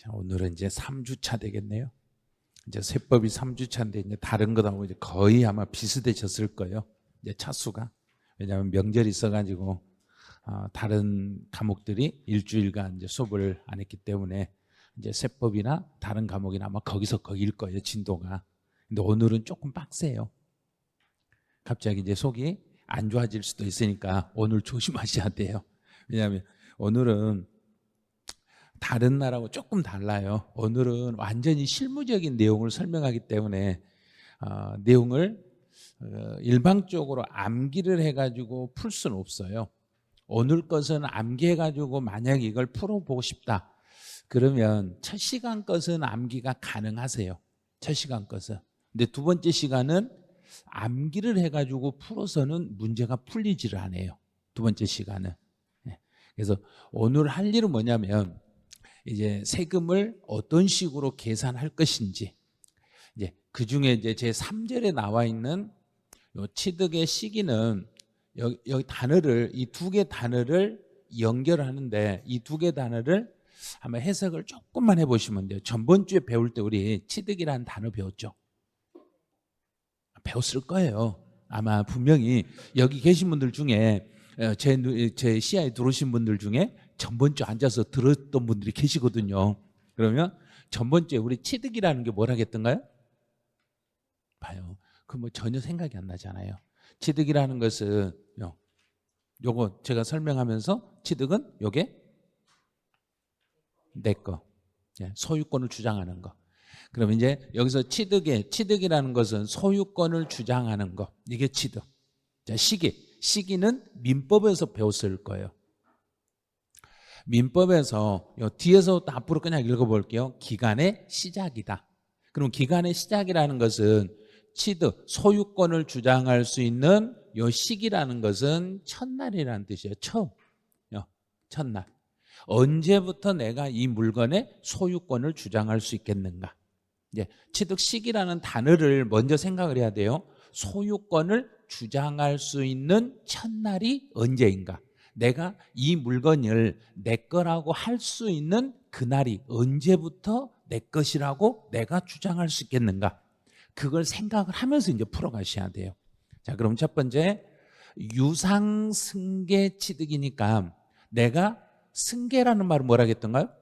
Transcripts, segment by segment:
자, 오늘은 이제 3주차 되겠네요. 이제 세법이 3주차인데 이제 다른 거하고 이제 거의 아마 비슷해졌을 거예요. 이제 차수가. 왜냐하면 명절이 있어가지고 다른 과목들이 일주일간 이제 수업을 안 했기 때문에 이제 세법이나 다른 과목이나 아마 거기서 거기일 거예요, 진도가. 근데 오늘은 조금 빡세요. 갑자기 이제 속이 안 좋아질 수도 있으니까 오늘 조심하셔야 돼요. 왜냐하면 오늘은 다른 날하고 조금 달라요. 오늘은 완전히 실무적인 내용을 설명하기 때문에 내용을 일방적으로 암기를 해가지고 풀 수는 없어요. 오늘 것은 암기해가지고 만약 이걸 풀어보고 싶다 그러면 첫 시간 것은 암기가 가능하세요. 첫 시간 것은. 근데 두 번째 시간은 암기를 해가지고 풀어서는 문제가 풀리지를 않아요. 두 번째 시간은. 그래서 오늘 할 일은 뭐냐면 이제 세금을 어떤 식으로 계산할 것인지, 이제 그 중에 이제 제 3절에 나와 있는 요 취득의 시기는 여기 단어를, 이 두 개 단어를 연결하는데 이 두 개 단어를 한번 해석을 조금만 해보시면 돼요. 전번 주에 배울 때 우리 취득이라는 단어 배웠죠? 배웠을 거예요. 아마 분명히 여기 계신 분들 중에 제 시야에 들어오신 분들 중에 전번 주 앉아서 들었던 분들이 계시거든요. 그러면 전번 주에 우리 취득이라는 게 뭐라 했던가요? 봐요. 그 뭐 전혀 생각이 안 나잖아요. 취득이라는 것은 요거 제가 설명하면서 취득은 요게 내 거, 소유권을 주장하는 거. 그럼 이제 여기서 취득이라는 것은 소유권을 주장하는 거. 이게 취득. 자, 시기는 민법에서 배웠을 거예요. 민법에서 뒤에서 앞으로 그냥 읽어볼게요. 기간의 시작이다. 그럼 기간의 시작이라는 것은 취득, 소유권을 주장할 수 있는 요 시기라는 것은 첫날이라는 뜻이에요. 첫날. 언제부터 내가 이 물건의 소유권을 주장할 수 있겠는가? 이제 취득 시기라는 단어를 먼저 생각을 해야 돼요. 소유권을 주장할 수 있는 첫날이 언제인가? 내가 이 물건을 내 거라고 할 수 있는 그날이 언제부터 내 것이라고 내가 주장할 수 있겠는가? 그걸 생각을 하면서 이제 풀어가셔야 돼요. 자, 그럼 첫 번째, 유상승계 취득이니까 내가 승계라는 말은 뭐라 했던가요?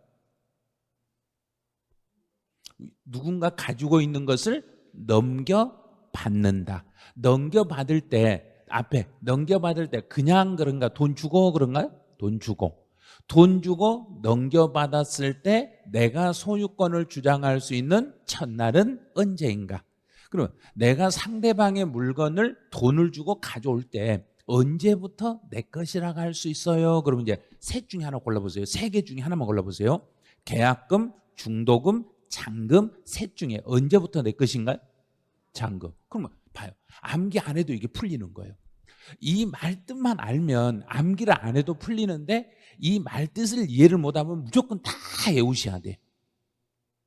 누군가 가지고 있는 것을 넘겨받는다. 넘겨받을 때 앞에 넘겨받을 때 그냥 그런가? 돈 주고 그런가요? 돈 주고 넘겨받았을 때 내가 소유권을 주장할 수 있는 첫날은 언제인가? 그러면 내가 상대방의 물건을 돈을 주고 가져올 때 언제부터 내 것이라고 할 수 있어요? 그러면 이제 셋 중에 하나 골라보세요. 세 개 중에 하나만 골라보세요. 계약금, 중도금, 잔금, 셋 중에 언제부터 내 것인가요? 잔금. 그러면 봐요. 암기 안 해도 이게 풀리는 거예요. 이 말뜻만 알면 암기를 안 해도 풀리는데 이 말뜻을 이해를 못하면 무조건 다 외우셔야 돼.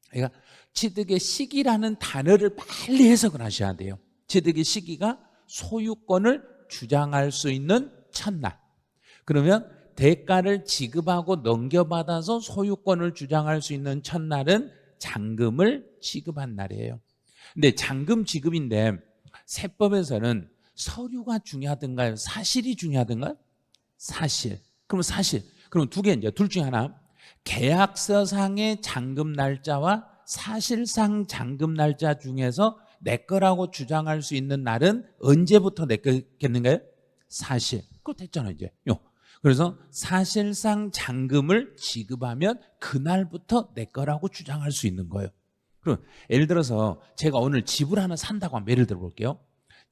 그러니까 취득의 시기라는 단어를 빨리 해석을 하셔야 돼요. 취득의 시기가 소유권을 주장할 수 있는 첫날. 그러면 대가를 지급하고 넘겨받아서 소유권을 주장할 수 있는 첫날은 잔금을 지급한 날이에요. 근데 잔금 지급인데 세법에서는 서류가 중요하던가요? 사실이 중요하던가요? 사실. 그럼 사실. 그럼 두 개, 이제 둘 중에 하나. 계약서상의 잔금 날짜와 사실상 잔금 날짜 중에서 내 거라고 주장할 수 있는 날은 언제부터 내 거겠는가요? 사실. 그거 됐잖아요, 이제. 그래서 사실상 잔금을 지급하면 그날부터 내 거라고 주장할 수 있는 거예요. 그럼 예를 들어서 제가 오늘 집을 하나 산다고 하면 예를 들어 볼게요.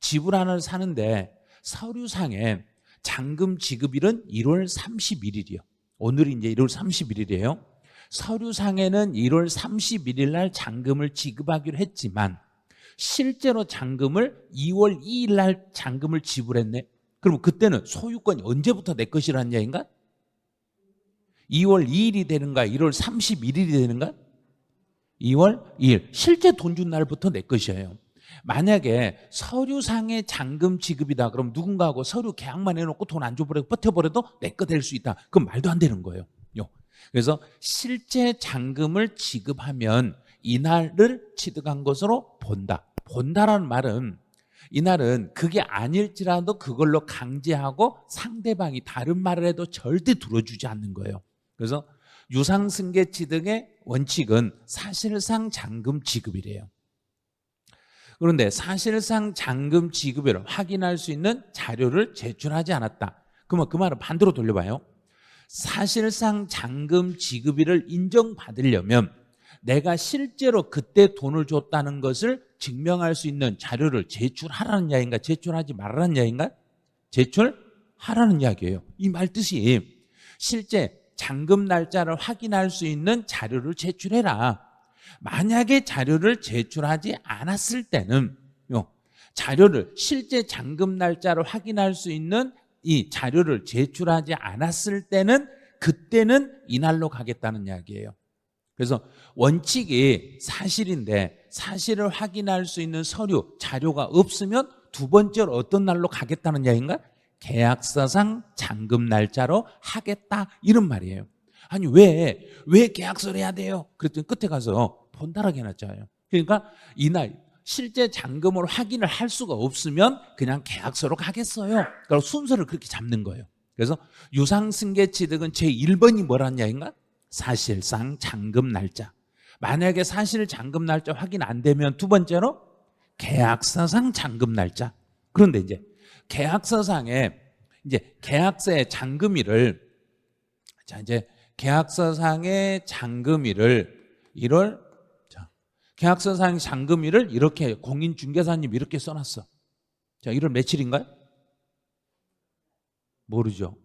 집을 하나 사는데 서류상에 잔금 지급일은 1월 31일이요. 오늘이 이제 1월 31일이에요. 서류상에는 1월 31일 날 잔금을 지급하기로 했지만 실제로 잔금을 2월 2일 날 잔금을 지불했네. 그럼 그때는 소유권이 언제부터 내 것이라는 얘기인가? 2월 2일이 되는가? 1월 31일이 되는가? 2월 2일. 실제 돈 준 날부터 내 것이에요. 만약에 서류상의 잔금 지급이다. 그럼 누군가하고 서류 계약만 해놓고 돈 안 줘버리고 버텨버려도 내 거 될 수 있다. 그건 말도 안 되는 거예요. 그래서 실제 잔금을 지급하면 이날을 취득한 것으로 본다. 본다라는 말은 이날은 그게 아닐지라도 그걸로 강제하고 상대방이 다른 말을 해도 절대 들어주지 않는 거예요. 그래서 유상승계 취득의 원칙은 사실상 잔금 지급이래요. 그런데 사실상 잔금 지급을 확인할 수 있는 자료를 제출하지 않았다. 그러면 그 말을 반대로 돌려봐요. 사실상 잔금 지급일을 인정받으려면 내가 실제로 그때 돈을 줬다는 것을 증명할 수 있는 자료를 제출하라는 이야기인가, 제출하지 말라는 이야기인가? 제출하라는 이야기예요. 이 말 뜻이 실제 잔금 날짜를 확인할 수 있는 자료를 제출해라. 만약에 자료를 제출하지 않았을 때는 자료를 실제 잔금 날짜를 확인할 수 있는 이 자료를 제출하지 않았을 때는 그때는 이날로 가겠다는 이야기예요. 그래서 원칙이 사실인데 사실을 확인할 수 있는 서류, 자료가 없으면 두 번째로 어떤 날로 가겠다는 이야기인가? 계약서상 잔금 날짜로 하겠다 이런 말이에요. 아니 왜 계약서를 해야 돼요? 그랬더니 끝에 가서 본다라고 해놨잖아요. 그러니까 이날 실제 잔금을 확인을 할 수가 없으면 그냥 계약서로 가겠어요. 그리고 순서를 그렇게 잡는 거예요. 그래서 유상승계 취득은 제1번이 뭐라는 이야기인가? 사실상 잔금 날짜. 만약에 사실 잔금 날짜 확인 안 되면 두 번째로 계약서상 잔금 날짜. 그런데 이제 계약서상에 이제 계약서의 잔금일을 이제 계약서상의 잔금일을 1월 계약서상의 잔금일을 이렇게 공인중개사님 이렇게 써놨어. 자, 1월 며칠인가요? 모르죠.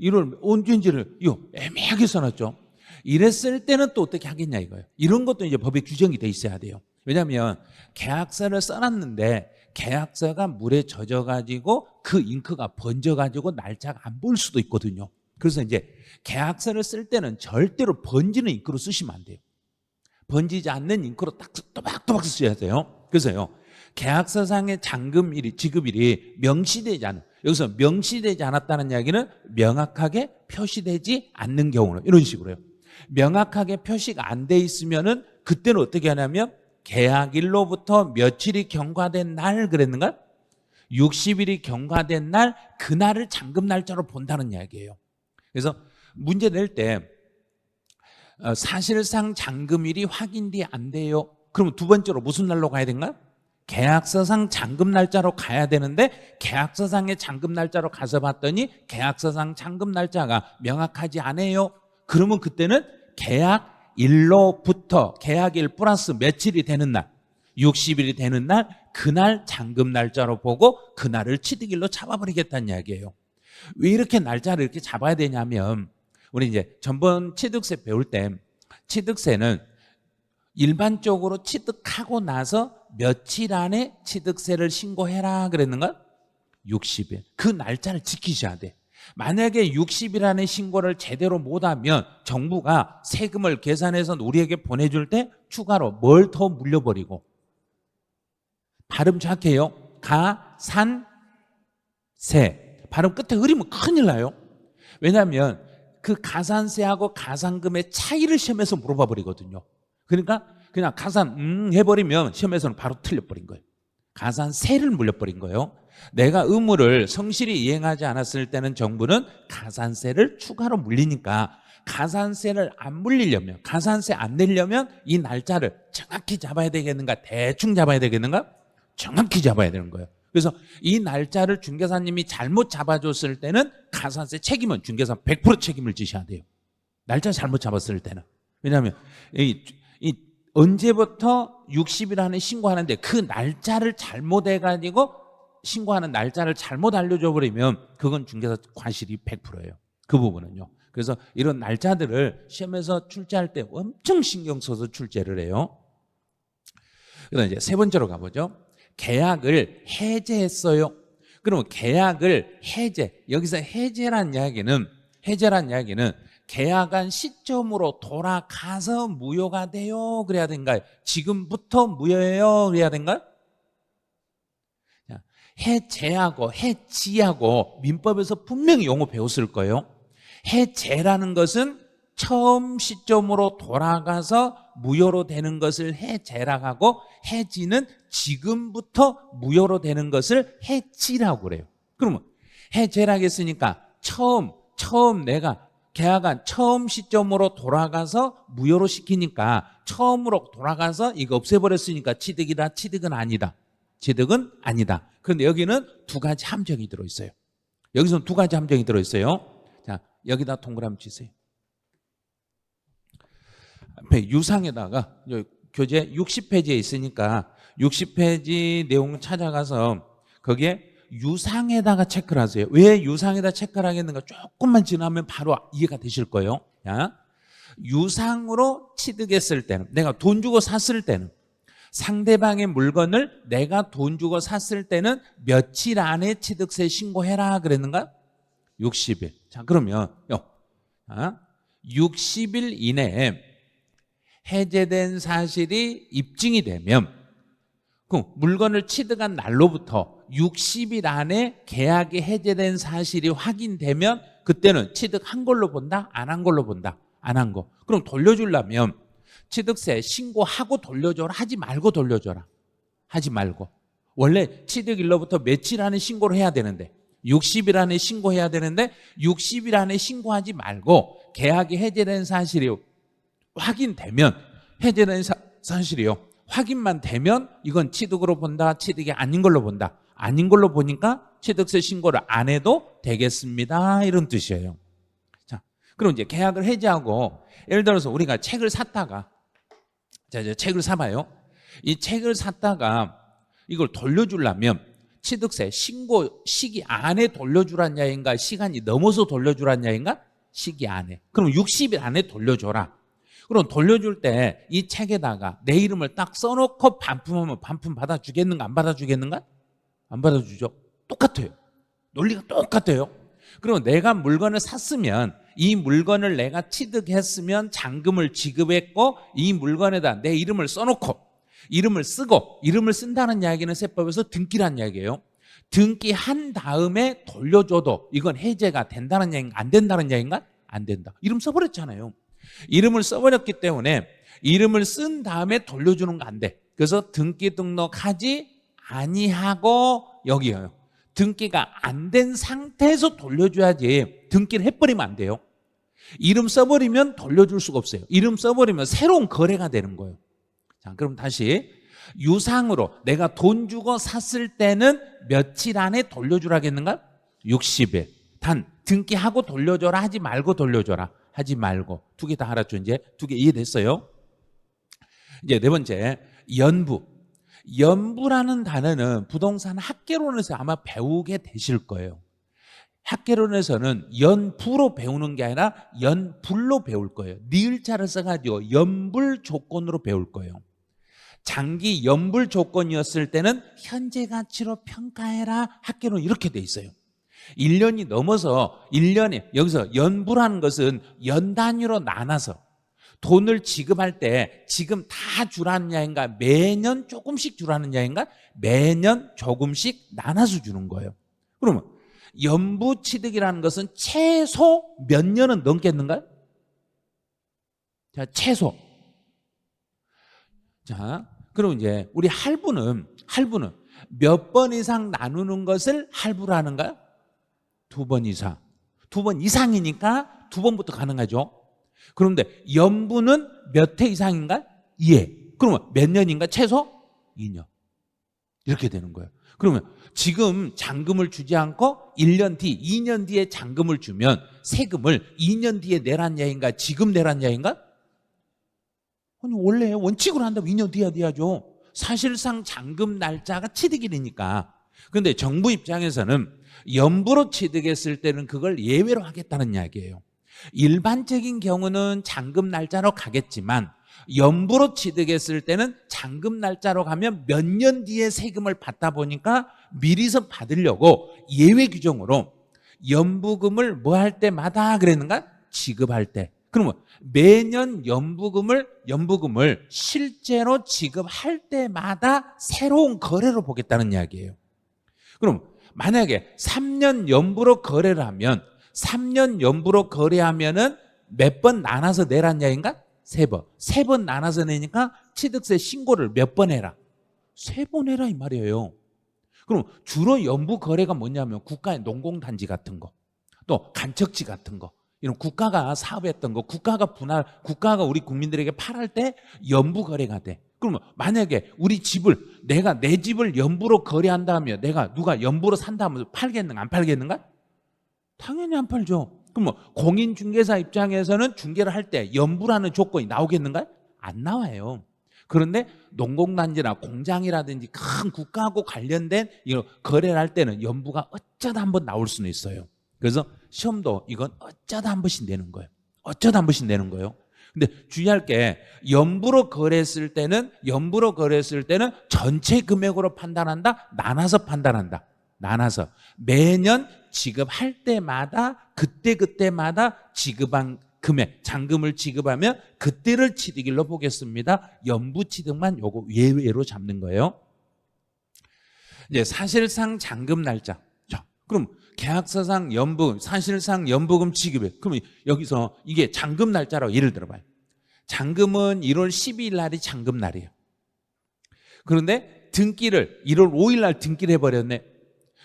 1월 언제인지를 애매하게 써놨죠. 이랬을 때는 또 어떻게 하겠냐 이거예요. 이런 것도 이제 법에 규정이 돼 있어야 돼요. 왜냐하면 계약서를 써놨는데 계약서가 물에 젖어가지고 그 잉크가 번져가지고 날짜가 안 보일 수도 있거든요. 그래서 이제 계약서를 쓸 때는 절대로 번지는 잉크로 쓰시면 안 돼요. 번지지 않는 잉크로 딱 또박또박 쓰셔야 돼요. 그래서요, 계약서상의 잔금일이 지급일이 명시되지 않은, 여기서 명시되지 않았다는 이야기는 명확하게 표시되지 않는 경우는 이런 식으로요. 명확하게 표시가 안 돼 있으면은 그때는 어떻게 하냐면 계약일로부터 며칠이 경과된 날 그랬는가? 60일이 경과된 날 그날을 잔금 날짜로 본다는 이야기예요. 그래서 문제 낼 때 사실상 잔금일이 확인이 안 돼요. 그럼 두 번째로 무슨 날로 가야 되는가? 계약서상 잔금 날짜로 가야 되는데 계약서상의 잔금 날짜로 가서 봤더니 계약서상 잔금 날짜가 명확하지 않아요. 그러면 그때는 계약일로부터 계약일 플러스 며칠이 되는 날 60일이 되는 날 그날 잔금 날짜로 보고 그날을 취득일로 잡아버리겠다는 이야기예요. 왜 이렇게 날짜를 이렇게 잡아야 되냐면 우리 이제 전번 취득세 배울 때 취득세는 일반적으로 취득하고 나서 며칠 안에 취득세를 신고해라 그랬는가? 60일. 그 날짜를 지키셔야 돼. 만약에 60일 안에 신고를 제대로 못하면 정부가 세금을 계산해서 우리에게 보내줄 때 추가로 뭘 더 물려버리고 발음 정확해요. 가산세. 발음 끝에 흐리면 큰일 나요. 왜냐하면 그 가산세하고 가산금의 차이를 시험에서 물어봐 버리거든요. 그러니까 그냥 가산 해버리면 시험에서는 바로 틀려버린 거예요. 가산세를 물려버린 거예요. 내가 의무를 성실히 이행하지 않았을 때는 정부는 가산세를 추가로 물리니까 가산세를 안 물리려면 가산세 안 내려면 이 날짜를 정확히 잡아야 되겠는가 대충 잡아야 되겠는가 정확히 잡아야 되는 거예요. 그래서 이 날짜를 중개사님이 잘못 잡아줬을 때는 가산세 책임은 중개사 100% 책임을 지셔야 돼요. 날짜 잘못 잡았을 때는. 왜냐하면 언제부터 60일 안에 신고하는데 그 날짜를 잘못해가지고 신고하는 날짜를 잘못 알려줘 버리면 그건 중개사 과실이 100%예요. 그 부분은요. 그래서 이런 날짜들을 시험에서 출제할 때 엄청 신경 써서 출제를 해요. 그다음 이제 세 번째로 가보죠. 계약을 해제했어요. 그러면 계약을 해제, 여기서 해제란 이야기는 계약한 시점으로 돌아가서 무효가 돼요 그래야 된가요? 지금부터 무효예요 그래야 된가요? 해제하고 해지하고 민법에서 분명히 용어 배웠을 거예요. 해제라는 것은 처음 시점으로 돌아가서 무효로 되는 것을 해제라고 하고, 해지는 지금부터 무효로 되는 것을 해지라고 그래요. 그러면 해제라고 했으니까 처음 내가 계약한 처음 시점으로 돌아가서 무효로 시키니까 처음으로 돌아가서 이거 없애버렸으니까 취득이다, 취득은 아니다. 취득은 아니다. 그런데 여기는 두 가지 함정이 들어있어요. 여기서는 두 가지 함정이 들어있어요. 자, 여기다 동그라미 치세요. 앞에 유상에다가 교재 60페이지에 있으니까 60페이지 내용 찾아가서 거기에 유상에다가 체크를 하세요. 왜 유상에다 체크를 하겠는가? 조금만 지나면 바로 이해가 되실 거예요. 자, 유상으로 취득했을 때는, 내가 돈 주고 샀을 때는, 상대방의 물건을 내가 돈 주고 샀을 때는 며칠 안에 취득세 신고해라 그랬는가? 60일. 자, 그러면 60일 이내에 해제된 사실이 입증이 되면 그 물건을 취득한 날로부터 60일 안에 계약이 해제된 사실이 확인되면 그때는 취득한 걸로 본다? 안 한 걸로 본다? 안 한 거. 그럼 돌려주려면 취득세 신고하고 돌려줘라? 하지 말고 돌려줘라? 하지 말고. 원래 취득일로부터 며칠 안에 신고를 해야 되는데 60일 안에 신고해야 되는데 60일 안에 신고하지 말고 계약이 해제된 사실이 확인되면, 해제된 사실이요, 확인만 되면 이건 취득으로 본다, 취득이 아닌 걸로 본다. 아닌 걸로 보니까 취득세 신고를 안 해도 되겠습니다, 이런 뜻이에요. 자, 그럼 이제 계약을 해지하고, 예를 들어서 우리가 책을 샀다가, 자, 이제 책을 사봐요. 이 책을 샀다가 이걸 돌려주려면 취득세 신고 시기 안에 돌려주란 야인가, 시간이 넘어서 돌려주란 야인가? 시기 안에. 그럼 60일 안에 돌려줘라. 그럼 돌려줄 때 이 책에다가 내 이름을 딱 써놓고 반품하면 반품 받아주겠는가, 안 받아주겠는가? 안 받아주죠. 똑같아요. 논리가 똑같아요. 그럼 내가 물건을 샀으면 이 물건을 내가 취득했으면 잔금을 지급했고 이 물건에다 내 이름을 써놓고 이름을 쓰고, 이름을 쓴다는 이야기는 세법에서 등기란 이야기예요. 등기한 다음에 돌려줘도 이건 해제가 된다는 이야기인가, 안 된다는 이야기인가? 안 된다. 이름 써버렸잖아요. 이름을 써버렸기 때문에 이름을 쓴 다음에 돌려주는 거 안 돼. 그래서 등기 등록하지 아니하고, 여기요, 등기가 안 된 상태에서 돌려줘야지 등기를 해버리면 안 돼요. 이름 써버리면 돌려줄 수가 없어요. 이름 써버리면 새로운 거래가 되는 거예요. 자, 그럼 다시 유상으로 내가 돈 주고 샀을 때는 며칠 안에 돌려주라겠는가? 60일. 단 등기하고 돌려줘라 하지 말고 돌려줘라 하지 말고. 두 개 다 알았죠? 이제 두 개 이해됐어요? 이제 네 번째, 연부. 연부라는 단어는 부동산 학개론에서 아마 배우게 되실 거예요. 학개론에서는 연부로 배우는 게 아니라 연불로 배울 거예요. 니을자를 써가지고 연불 조건으로 배울 거예요. 장기 연불 조건이었을 때는 현재 가치로 평가해라, 학개론 이렇게 돼 있어요. 1년이 넘어서 1년에, 여기서 연부라는 것은 연 단위로 나눠서 돈을 지급할 때 지금 다 주라는 야인가, 매년 조금씩 주라는 야인가, 매년 조금씩 나눠서 주는 거예요. 그러면 연부 취득이라는 것은 최소 몇 년은 넘겠는가요? 자, 최소. 자, 그럼 이제 우리 할부는 몇 번 이상 나누는 것을 할부라는가요? 2번 이상. 2번 이상이니까 2번부터 가능하죠. 그런데 연부는 몇 회 이상인가? 2회. 그러면 몇 년인가? 최소 2년. 이렇게 되는 거예요. 그러면 지금 잔금을 주지 않고 1년 뒤, 2년 뒤에 잔금을 주면 세금을 2년 뒤에 내란 야인가, 지금 내란 야인가? 아니, 원래 원칙으로 한다면 2년 뒤에 내야죠. 사실상 잔금 날짜가 취득일이니까. 그런데 정부 입장에서는 연부로 취득했을 때는 그걸 예외로 하겠다는 이야기예요. 일반적인 경우는 잔금 날짜로 가겠지만 연부로 취득했을 때는 잔금 날짜로 가면 몇 년 뒤에 세금을 받다 보니까 미리서 받으려고 예외 규정으로 연부금을 뭐 할 때마다 그랬는가? 지급할 때. 그러면 매년 연부금을 실제로 지급할 때마다 새로운 거래로 보겠다는 이야기예요. 그럼 만약에 3년 연부로 거래를 하면 3년 연부로 거래하면은 몇 번 나눠서 내란 이야기인가? 3번. 3번 나눠서 내니까 취득세 신고를 몇 번 해라? 3번 해라 이 말이에요. 그럼 주로 연부 거래가 뭐냐면 국가의 농공단지 같은 거, 또 간척지 같은 거, 이런 국가가 사업했던 거, 국가가 우리 국민들에게 팔할 때 연부 거래가 돼. 그러면 만약에 우리 집을, 내가 내 집을 연부로 거래한다면 내가 누가 연부로 산다면 팔겠는가 안 팔겠는가? 당연히 안 팔죠. 그럼 공인중개사 입장에서는 중개를 할 때 연부라는 조건이 나오겠는가? 안 나와요. 그런데 농공단지나 공장이라든지 큰 국가하고 관련된 이런 거래를 할 때는 연부가 어쩌다 한번 나올 수는 있어요. 그래서 시험도 이건 어쩌다 한 번씩 내는 거예요. 어쩌다 한 번씩 내는 거예요. 근데 주의할 게 연부로 거래했을 때는 전체 금액으로 판단한다? 나눠서 판단한다. 나눠서 매년 지급할 때마다 그때마다 지급한 금액, 잔금을 지급하면 그때를 취득일로 보겠습니다. 연부 취득만 요거 예외로 잡는 거예요. 이제 사실상 잔금 날짜. 자, 그럼 계약서상 연부금, 사실상 연부금 지급일. 그럼 여기서 이게 잔금 날짜라고 예를 들어봐요. 잔금은 1월 12일 날이 잔금 날이에요. 그런데 등기를 1월 5일 날 등기를 해버렸네.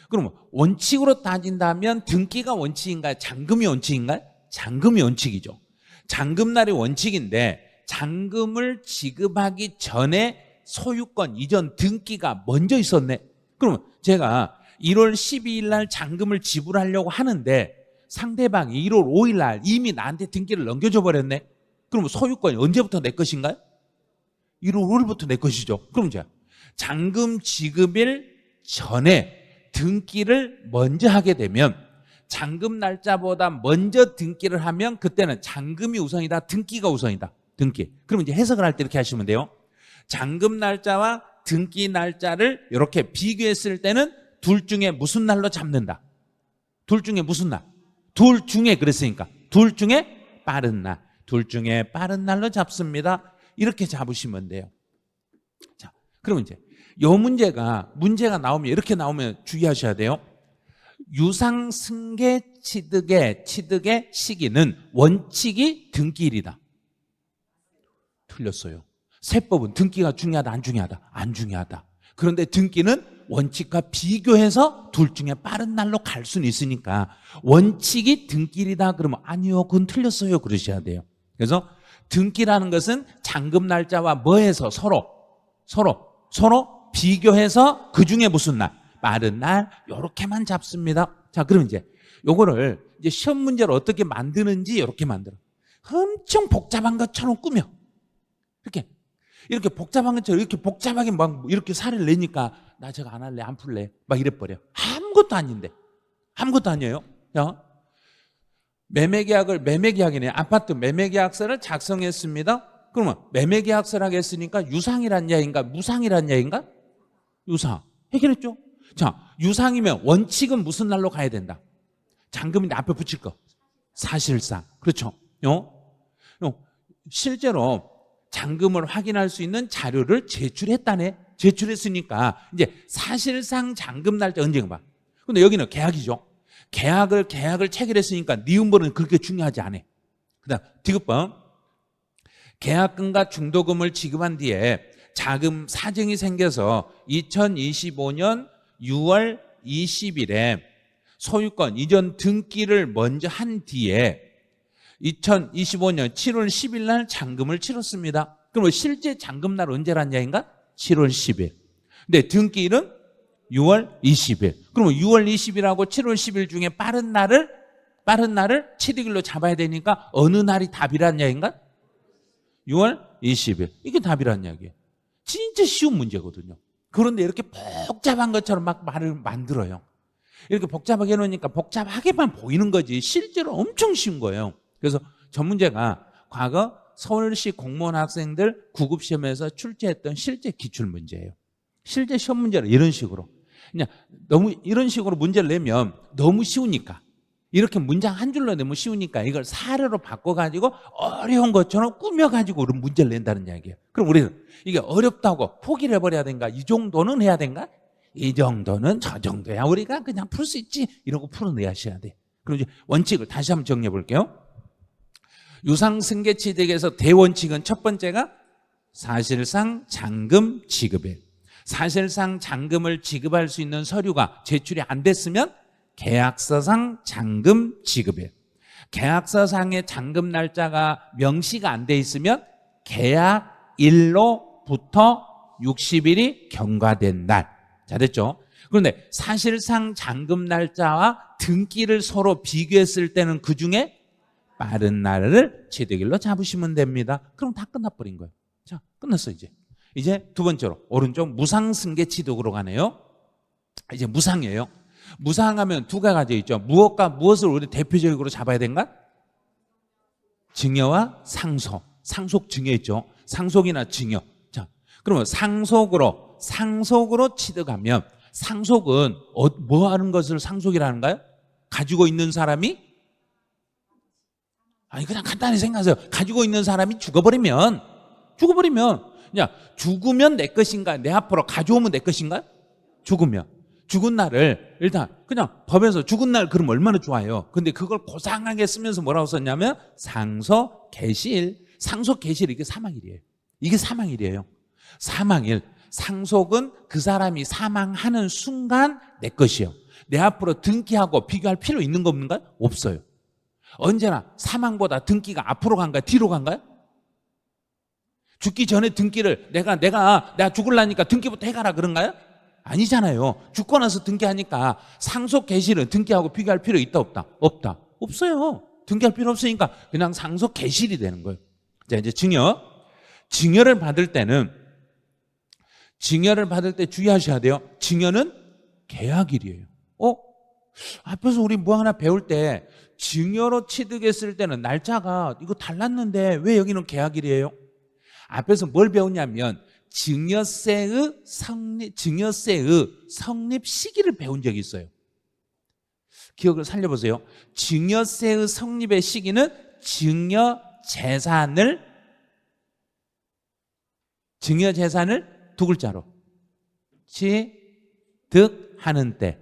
그럼 원칙으로 따진다면 등기가 원칙인가요? 잔금이 원칙인가요? 잔금이 원칙이죠. 잔금날이 원칙인데 잔금을 지급하기 전에 소유권 이전 등기가 먼저 있었네. 그러면 제가 1월 12일 날 잔금을 지불하려고 하는데 상대방이 1월 5일 날 이미 나한테 등기를 넘겨줘 버렸네. 그러면 소유권이 언제부터 내 것인가요? 1월 5일부터 내 것이죠. 그럼 제가 잔금 지급일 전에 등기를 먼저 하게 되면 잔금 날짜보다 먼저 등기를 하면 그때는 잔금이 우선이다, 등기가 우선이다. 등기. 그러면 이제 해석을 할 때 이렇게 하시면 돼요. 잔금 날짜와 등기 날짜를 이렇게 비교했을 때는 둘 중에 무슨 날로 잡는다? 둘 중에 무슨 날? 둘 중에 그랬으니까 둘 중에 빠른 날. 둘 중에 빠른 날로 잡습니다. 이렇게 잡으시면 돼요. 자, 그러면 이제 요 문제가 나오면 이렇게 나오면 주의하셔야 돼요. 유상승계 취득의 시기는 원칙이 등기일이다. 틀렸어요. 세법은 등기가 중요하다 안 중요하다? 안 중요하다. 그런데 등기는 원칙과 비교해서 둘 중에 빠른 날로 갈 수는 있으니까 원칙이 등기일이다 그러면 아니요 그건 틀렸어요 그러셔야 돼요. 그래서 등기라는 것은 잔금 날짜와 뭐해서 서로 비교해서 그 중에 무슨 날? 빠른 날 요렇게만 잡습니다. 자, 그럼 이제 요거를 이제 시험 문제를 어떻게 만드는지 이렇게 만들어. 엄청 복잡한 것처럼 꾸며. 이렇게 복잡한 것처럼 이렇게 복잡하게 막 이렇게 살을 내니까 나 저거 안 할래, 안 풀래. 막 이래버려. 아무것도 아닌데. 아무것도 아니에요. 자, 매매계약이네. 아파트 매매계약서를 작성했습니다. 그러면 매매계약서를 하겠으니까 유상이란 이야기인가? 무상이란 이야기인가? 유상. 해결했죠? 자, 유상이면 원칙은 무슨 날로 가야 된다? 잔금인데 앞에 붙일 거. 사실상. 그렇죠? 실제로 잔금을 확인할 수 있는 자료를 제출했다네. 제출했으니까 이제 사실상 잔금 날짜 언제인가 봐. 근데 여기는 계약이죠. 계약을 체결했으니까 니은번은 그렇게 중요하지 않아. 그다음 디귿번. 계약금과 중도금을 지급한 뒤에 자금 사정이 생겨서 2025년 6월 20일에 소유권 이전 등기를 먼저 한 뒤에 2025년 7월 10일 날 잔금을 치렀습니다. 그럼 실제 잔금날 언제란 이야기인가? 7월 10일. 근데 등기일은 6월 20일. 그러면 6월 20일하고 7월 10일 중에 빠른 날을 취득일로 잡아야 되니까 어느 날이 답이란 이야기인가? 6월 20일. 이게 답이란 이야기예요. 진짜 쉬운 문제거든요. 그런데 이렇게 복잡한 것처럼 막 말을 만들어요. 이렇게 복잡하게 해놓으니까 복잡하게만 보이는 거지 실제로 엄청 쉬운 거예요. 그래서 전 문제가 과거 서울시 공무원 학생들 구급시험에서 출제했던 실제 기출문제예요. 실제 시험 문제를 이런 식으로 그냥 너무 이런 식으로 문제를 내면 너무 쉬우니까 이렇게 문장 한 줄로 내면 쉬우니까 이걸 사례로 바꿔가지고 어려운 것처럼 꾸며가지고 그런 문제를 낸다는 이야기예요. 그럼 우리는 이게 어렵다고 포기를 해버려야 된가? 이 정도는 해야 된가? 이 정도는 저 정도야 우리가 그냥 풀 수 있지 이러고 풀어내셔야 돼. 그럼 이제 원칙을 다시 한번 정리해 볼게요. 유상승계취득에서 대원칙은 첫 번째가 사실상 잔금 지급이에요. 사실상 잔금을 지급할 수 있는 서류가 제출이 안 됐으면 계약서상 잔금 지급이에요. 계약서상의 잔금 날짜가 명시가 안 돼 있으면 계약일로부터 60일이 경과된 날. 잘됐죠? 그런데 사실상 잔금 날짜와 등기를 서로 비교했을 때는 그중에 빠른 날을 취득일로 잡으시면 됩니다. 그럼 다 끝나버린 거예요. 자, 끝났어 이제. 이제 두 번째로 오른쪽 무상승계 취득으로 가네요. 이제 무상이에요. 무상하면 두 가지 있죠. 무엇과 무엇을 우리 대표적으로 잡아야 되는가? 증여와 상속. 상속 증여 있죠. 상속이나 증여. 자, 그러면 상속으로 취득하면 상속은 뭐 하는 것을 상속이라는가요? 가지고 있는 사람이 그냥 간단히 생각하세요. 가지고 있는 사람이 죽어버리면 그냥 죽으면 내 것인가? 내 앞으로 가져오면 내 것인가요? 죽으면. 죽은 날을 일단 그냥 법에서 죽은 날 그럼 얼마나 좋아요. 근데 그걸 고상하게 쓰면서 뭐라고 썼냐면 상속개시일. 상속개시일 이게 사망일이에요. 이게 사망일이에요. 사망일. 상속은 그 사람이 사망하는 순간 내 것이요. 내 앞으로 등기하고 비교할 필요 있는 거 없는가요? 없어요. 언제나 사망보다 등기가 앞으로 간가요? 뒤로 간가요? 죽기 전에 등기를 내가 죽을라니까 등기부터 해가라 그런가요? 아니잖아요. 죽고 나서 등기하니까 상속 개시는 등기하고 비교할 필요 있다 없다? 없다. 없어요. 등기할 필요 없으니까 그냥 상속 개시일이 되는 거예요. 자, 이제 증여를 받을 때 주의하셔야 돼요. 증여는 계약일이에요. 앞에서 우리 뭐 하나 배울 때 증여로 취득했을 때는 날짜가 이거 달랐는데 왜 여기는 계약일이에요? 앞에서 뭘 배웠냐면 증여세의 성립 시기를 배운 적이 있어요. 기억을 살려보세요. 증여세의 성립의 시기는 증여 재산을 두 글자로 취득하는 때,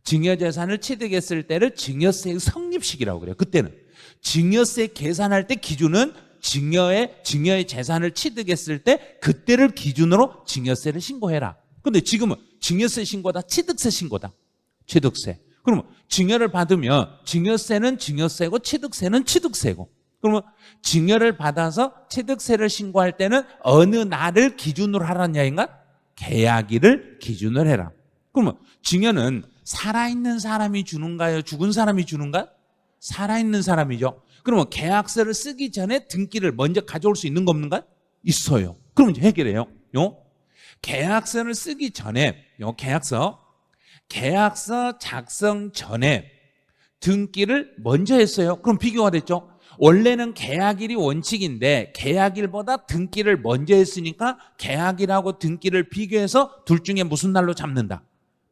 증여재산을 취득했을 때를 증여세의 성립시기라고 그래요. 그때는 증여세 계산할 때 기준은 증여의 재산을 취득했을 때 그때를 기준으로 증여세를 신고해라. 그런데 지금은 증여세 신고다, 취득세 신고다. 취득세. 그러면 증여를 받으면 증여세는 증여세고 취득세는 취득세고, 그러면 증여를 받아서 취득세를 신고할 때는 어느 날을 기준으로 하라는 이야기인가? 계약일을 기준으로 해라. 그러면 증여는 살아있는 사람이 주는가요? 죽은 사람이 주는가요? 살아있는 사람이죠. 그러면 계약서를 쓰기 전에 등기를 먼저 가져올 수 있는 거 없는가요? 있어요. 그럼 이제 해결해요. 계약서를 쓰기 전에 계약서 작성 전에 등기를 먼저 했어요. 그럼 비교가 됐죠. 원래는 계약일이 원칙인데 계약일보다 등기를 먼저 했으니까 계약일하고 등기를 비교해서 둘 중에 무슨 날로 잡는다?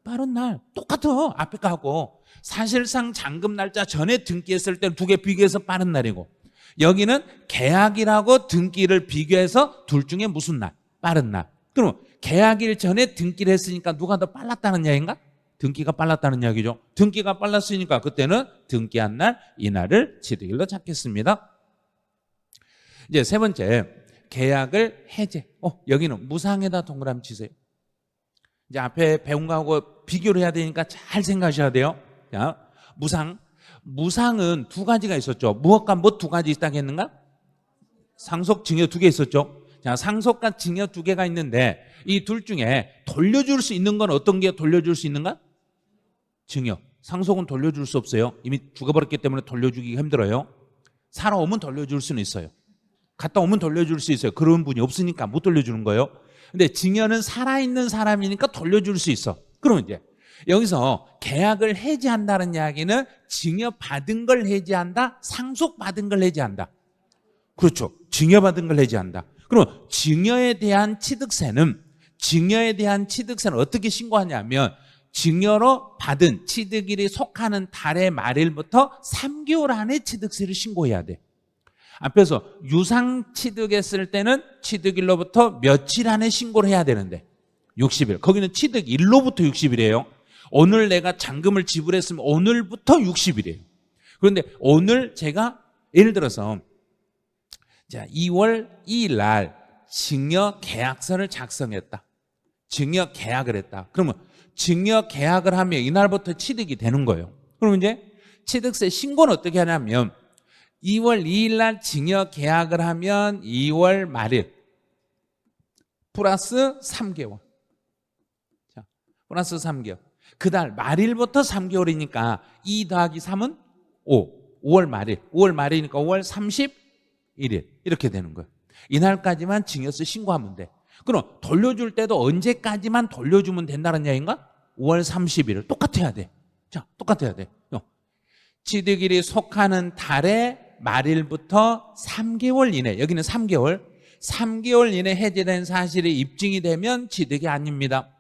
빠른 날. 똑같아. 앞에 거하고. 사실상 잔금 날짜 전에 등기했을 때 두 개 비교해서 빠른 날이고, 여기는 계약일하고 등기를 비교해서 둘 중에 무슨 날? 빠른 날. 그럼 계약일 전에 등기를 했으니까 누가 더 빨랐다는 이야기인가? 등기가 빨랐다는 이야기죠. 등기가 빨랐으니까 그때는 등기한 날, 이날을 취득일로 잡겠습니다. 이제 세 번째, 계약을 해제. 여기는 무상에다 동그라미 치세요. 이제 앞에 배운 거하고 비교를 해야 되니까 잘 생각하셔야 돼요. 자, 무상은 두 가지가 있었죠. 무엇과 뭐 두 가지 있다고 했는가? 상속, 증여 두 개 있었죠. 자, 상속과 증여 두 개가 있는데 이 둘 중에 돌려줄 수 있는 건 어떤 게 돌려줄 수 있는가? 증여. 상속은 돌려줄 수 없어요. 이미 죽어버렸기 때문에 돌려주기가 힘들어요. 살아오면 돌려줄 수는 있어요. 갔다 오면 돌려줄 수 있어요. 그런 분이 없으니까 못 돌려주는 거예요. 근데 증여는 살아있는 사람이니까 돌려줄 수 있어. 그러면 이제 여기서 계약을 해지한다는 이야기는 증여받은 걸 해지한다, 상속받은 걸 해지한다. 그렇죠. 증여받은 걸 해지한다. 그럼 증여에 대한 취득세는 어떻게 신고하냐면 증여로 받은 취득일이 속하는 달의 말일부터 3개월 안에 취득세를 신고해야 돼. 앞에서 유상 취득했을 때는 취득일로부터 며칠 안에 신고를 해야 되는데 60일. 거기는 취득일로부터 60일이에요. 오늘 내가 잔금을 지불했으면 오늘부터 60일이에요. 그런데 오늘 제가 예를 들어서 자, 2월 2일 날 증여 계약서를 작성했다. 증여 계약을 했다. 그러면 증여 계약을 하면 이날부터 취득이 되는 거예요. 그러면 이제 취득세 신고는 어떻게 하냐면 2월 2일 날 증여 계약을 하면 2월 말일 플러스 3개월. 자, 플러스 3개월. 그달 말일부터 3개월이니까 2 더하기 3은 5. 5월 말일. 5월 말이니까 5월 31일. 이렇게 되는 거예요. 이날까지만 증여세 신고하면 돼. 그럼 돌려줄 때도 언제까지만 돌려주면 된다는 얘기인가? 5월 30일. 똑같아야 돼. 자, 똑같아야 돼. 취득일이 속하는 달의 말일부터 3개월 이내, 여기는 3개월 이내 해제된 사실이 입증이 되면 취득이 아닙니다.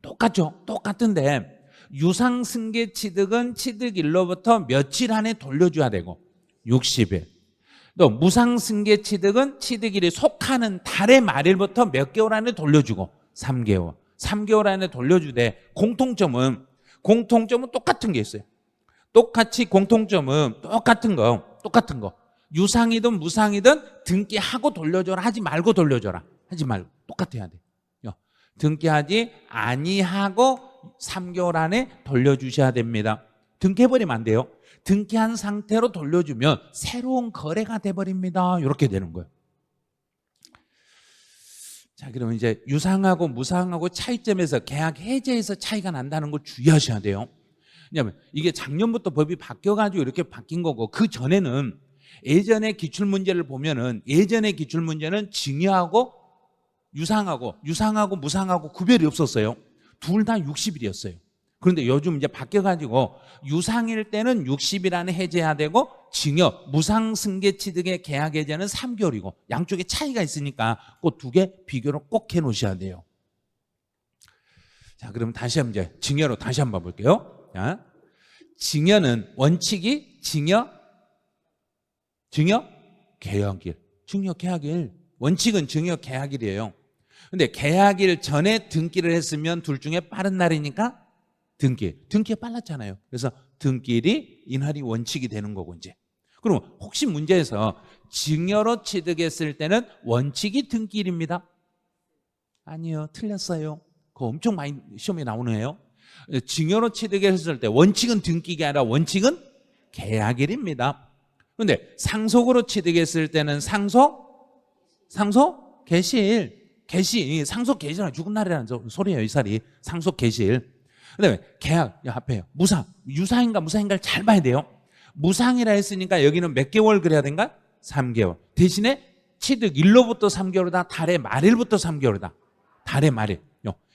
똑같죠? 똑같은데 유상승계 취득은 취득일로부터 며칠 안에 돌려줘야 되고 60일. 또 무상승계 취득은 취득일이 속하는 달의 말일부터 몇 개월 안에 돌려주고 3개월. 3개월 안에 돌려주되 공통점은 똑같은 게 있어요. 똑같이 공통점은 똑같은 거. 유상이든 무상이든 등기하고 돌려줘라 하지 말고 돌려줘라. 하지 말고 똑같아야 돼. 등기하지 아니하고 3개월 안에 돌려주셔야 됩니다. 등기해버리면 안 돼요. 등기한 상태로 돌려주면 새로운 거래가 돼버립니다. 이렇게 되는 거예요. 자, 그러면 이제 유상하고 무상하고 차이점에서 계약 해제에서 차이가 난다는 걸 주의하셔야 돼요. 왜냐하면 이게 작년부터 법이 바뀌어가지고 이렇게 바뀐 거고, 그 전에는 예전의 기출문제를 보면은 예전의 기출문제는 증여하고 유상하고 무상하고 구별이 없었어요. 둘 다 60일이었어요. 그런데 요즘 이제 바뀌어가지고 유상일 때는 60일 안에 해제해야 되고 증여, 무상 승계 취득의 계약 해제는 3개월이고 양쪽에 차이가 있으니까 그 두 개 비교를 꼭 해놓으셔야 돼요. 자, 그럼 다시 한번 이제 증여로 다시 한번 볼게요. 자, 증여는 원칙이 증여 계약일. 원칙은 증여 계약일이에요. 근데 계약일 전에 등기를 했으면 둘 중에 빠른 날이니까 등기가 빨랐잖아요. 그래서 등기일이 이날이 원칙이 되는 거고 이제. 그럼 혹시 문제에서 증여로 취득했을 때는 원칙이 등기일입니다. 아니요, 틀렸어요. 그거 엄청 많이 시험에 나오네요. 증여로 취득했을 때 원칙은 등기가 아니라 원칙은 계약일입니다. 그런데 상속으로 취득했을 때는 상속 개시, 상속 개시랑 죽은 날이라는 소리예요. 이 살이 상속 개시일. 그다음에 계약 앞에 무상, 유상인가 무상인가를 잘 봐야 돼요. 무상이라 했으니까 여기는 몇 개월 그래야 된가? 3개월. 대신에 취득일로부터 3개월이다. 달의 말일부터 3개월이다. 달의 말일.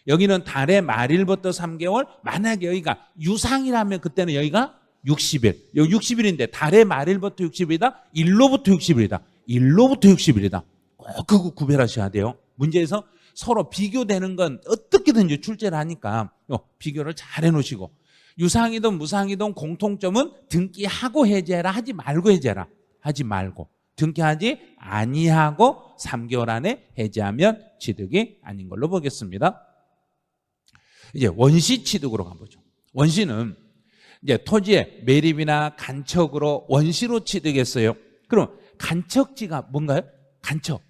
여기는 달의 말일부터 3개월. 만약에 여기가 유상이라면 그때는 여기가 60일. 여기 60일인데 달의 말일부터 60일이다. 일로부터 60일이다. 꼭 그거 구별하셔야 돼요. 문제에서 서로 비교되는 건 어떻게든지 출제를 하니까 비교를 잘 해놓으시고, 유상이든 무상이든 공통점은 등기하고 해제해라 하지 말고 해제해라 하지 말고, 등기하지 아니하고 3개월 안에 해제하면 취득이 아닌 걸로 보겠습니다. 이제 원시 취득으로 가보죠. 원시는 이제 토지의 매립이나 간척으로 원시로 취득했어요. 그럼 간척지가 뭔가요? 간척.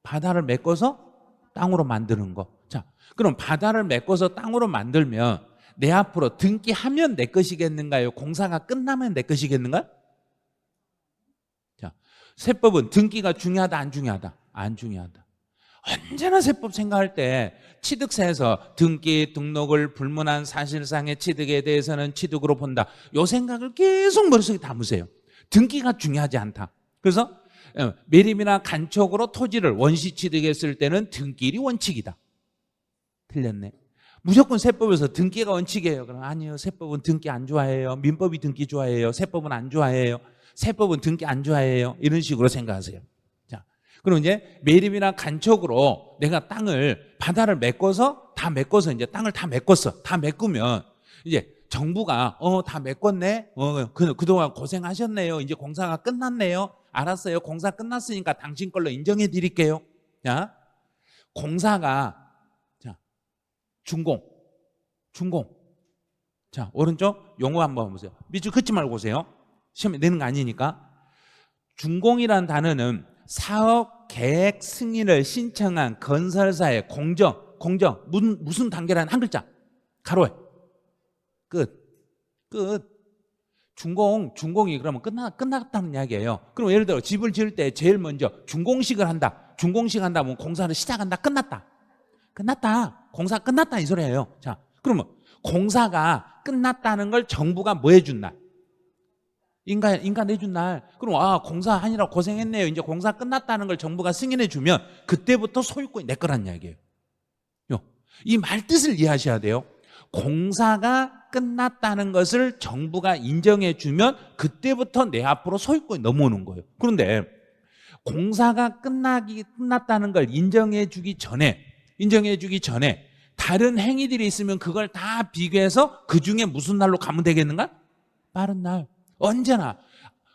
바다를 메꿔서 땅으로 만드는 거. 자, 그럼 바다를 메꿔서 땅으로 만들면 내 앞으로 등기하면 내 것이겠는가요? 공사가 끝나면 내 것이겠는가요? 자, 세법은 등기가 중요하다, 안 중요하다? 안 중요하다. 언제나 세법 생각할 때 취득세에서 등기, 등록을 불문한 사실상의 취득에 대해서는 취득으로 본다. 이 생각을 계속 머릿속에 담으세요. 등기가 중요하지 않다. 그래서 매립이나 간척으로 토지를 원시 취득했을 때는 등기일이 원칙이다. 틀렸네. 무조건 세법에서 등기가 원칙이에요. 그럼 아니요, 세법은 등기 안 좋아해요. 민법이 등기 좋아해요. 세법은 안 좋아해요. 세법은 등기 안 좋아해요. 이런 식으로 생각하세요. 자, 그럼 이제 매립이나 간척으로 내가 땅을, 바다를 메꿔서 이제 땅을 다 메꾸면 이제 정부가 다 메꿨네. 그동안 고생하셨네요. 이제 공사가 끝났네요. 알았어요. 공사 끝났으니까 당신 걸로 인정해 드릴게요. 자, 공사가 준공. 자, 오른쪽 용어 한번 보세요. 밑줄 긋지 말고 보세요. 시험에 내는 거 아니니까. 준공이라는 단어는 사업 계획 승인을 신청한 건설사의 공정 무슨 단계라는 한 글자 가로에 끝. 준공이 그러면 끝났다는 이야기예요. 그럼 예를 들어 집을 지을 때 제일 먼저 준공식을 한다. 준공식 한다면 공사를 시작한다. 끝났다. 공사 끝났다 이 소리예요. 자, 그러면 공사가 끝났다는 걸 정부가 뭐 해준 날? 인가 내준 날. 그럼 공사하느라 고생했네요. 이제 공사 끝났다는 걸 정부가 승인해 주면 그때부터 소유권이 내 거란 이야기예요. 이 말 뜻을 이해하셔야 돼요. 공사가 끝났다는 것을 정부가 인정해 주면 그때부터 내 앞으로 소유권이 넘어오는 거예요. 그런데 공사가 끝났다는 걸 인정해 주기 전에 다른 행위들이 있으면 그걸 다 비교해서 그중에 무슨 날로 가면 되겠는가? 빠른 날. 언제나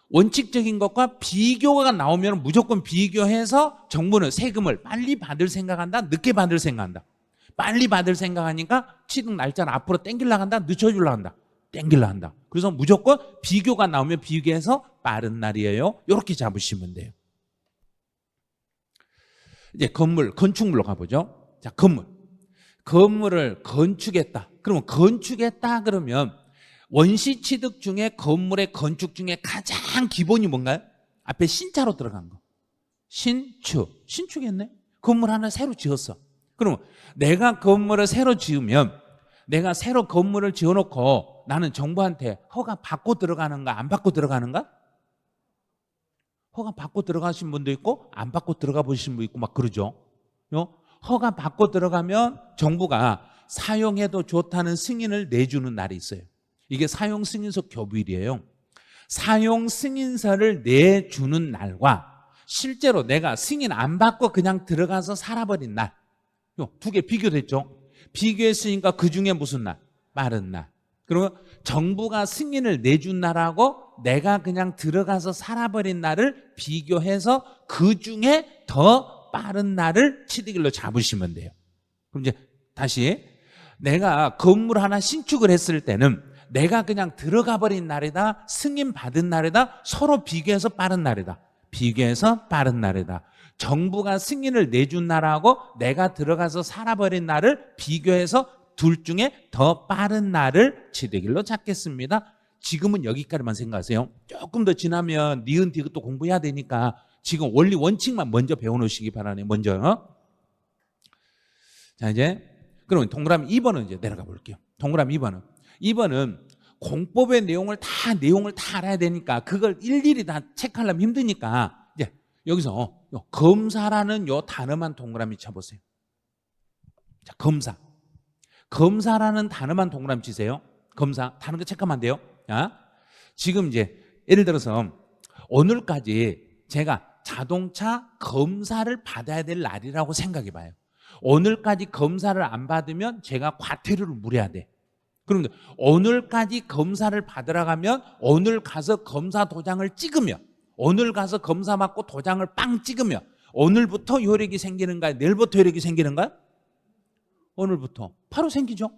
원칙적인 것과 비교가 나오면 무조건 비교해서 정부는 세금을 빨리 받을 생각한다, 늦게 받을 생각한다. 빨리 받을 생각하니까 취득 날짜를 앞으로 땡기려고 한다, 늦춰주려고 한다, 땡기려고 한다. 그래서 무조건 비교가 나오면 비교해서 빠른 날이에요. 이렇게 잡으시면 돼요. 이제 건축물로 가보죠. 자, 건물을 건축했다. 그러면 원시 취득 중에 건물의 건축 중에 가장 기본이 뭔가요? 앞에 신자로 들어간 거. 신축했네. 건물 하나 새로 지었어. 그러면 내가 건물을 새로 지으면 내가 새로 건물을 지어놓고 나는 정부한테 허가 받고 들어가는가 안 받고 들어가는가? 허가 받고 들어가신 분도 있고 안 받고 들어가 보신 분 있고 막 그러죠. 허가 받고 들어가면 정부가 사용해도 좋다는 승인을 내주는 날이 있어요. 이게 사용승인서 교부일이에요. 사용승인서를 내주는 날과 실제로 내가 승인 안 받고 그냥 들어가서 살아버린 날, 두 개 비교됐죠. 비교했으니까 그중에 무슨 날? 빠른 날. 그러면 정부가 승인을 내준 날하고 내가 그냥 들어가서 살아버린 날을 비교해서 그중에 더 빠른 날을 취득일로 잡으시면 돼요. 그럼 이제 다시 내가 건물 하나 신축을 했을 때는 내가 그냥 들어가 버린 날이다, 승인 받은 날이다, 서로 비교해서 빠른 날이다. 정부가 승인을 내준 날하고 내가 들어가서 살아버린 날을 비교해서 둘 중에 더 빠른 날을 취득일로 잡겠습니다. 지금은 여기까지만 생각하세요. 조금 더 지나면 니은 디귿도 공부해야 되니까 지금 원리 원칙만 먼저 배워놓으시기 바라네요. 먼저. 자, 이제 그러면 동그라미 2번은 이제 내려가 볼게요. 동그라미 2번은 공법의 내용을 다 알아야 되니까 그걸 일일이 다 체크하려면 힘드니까 이제 여기서 검사라는 요 단어만 동그라미 쳐보세요. 자, 검사라는 단어만 동그라미 치세요. 검사. 다른 거 체크하면 안 돼요. 자, 지금 이제 예를 들어서 오늘까지 제가 자동차 검사를 받아야 될 날이라고 생각해 봐요. 오늘까지 검사를 안 받으면 제가 과태료를 물어야 돼. 그런데 오늘까지 검사를 받으러 가면 오늘 가서 검사 도장을 찍으면 오늘 가서 검사 받고 도장을 빵 찍으면 오늘부터 효력이 생기는가요? 내일부터 효력이 생기는가요? 오늘부터. 바로 생기죠.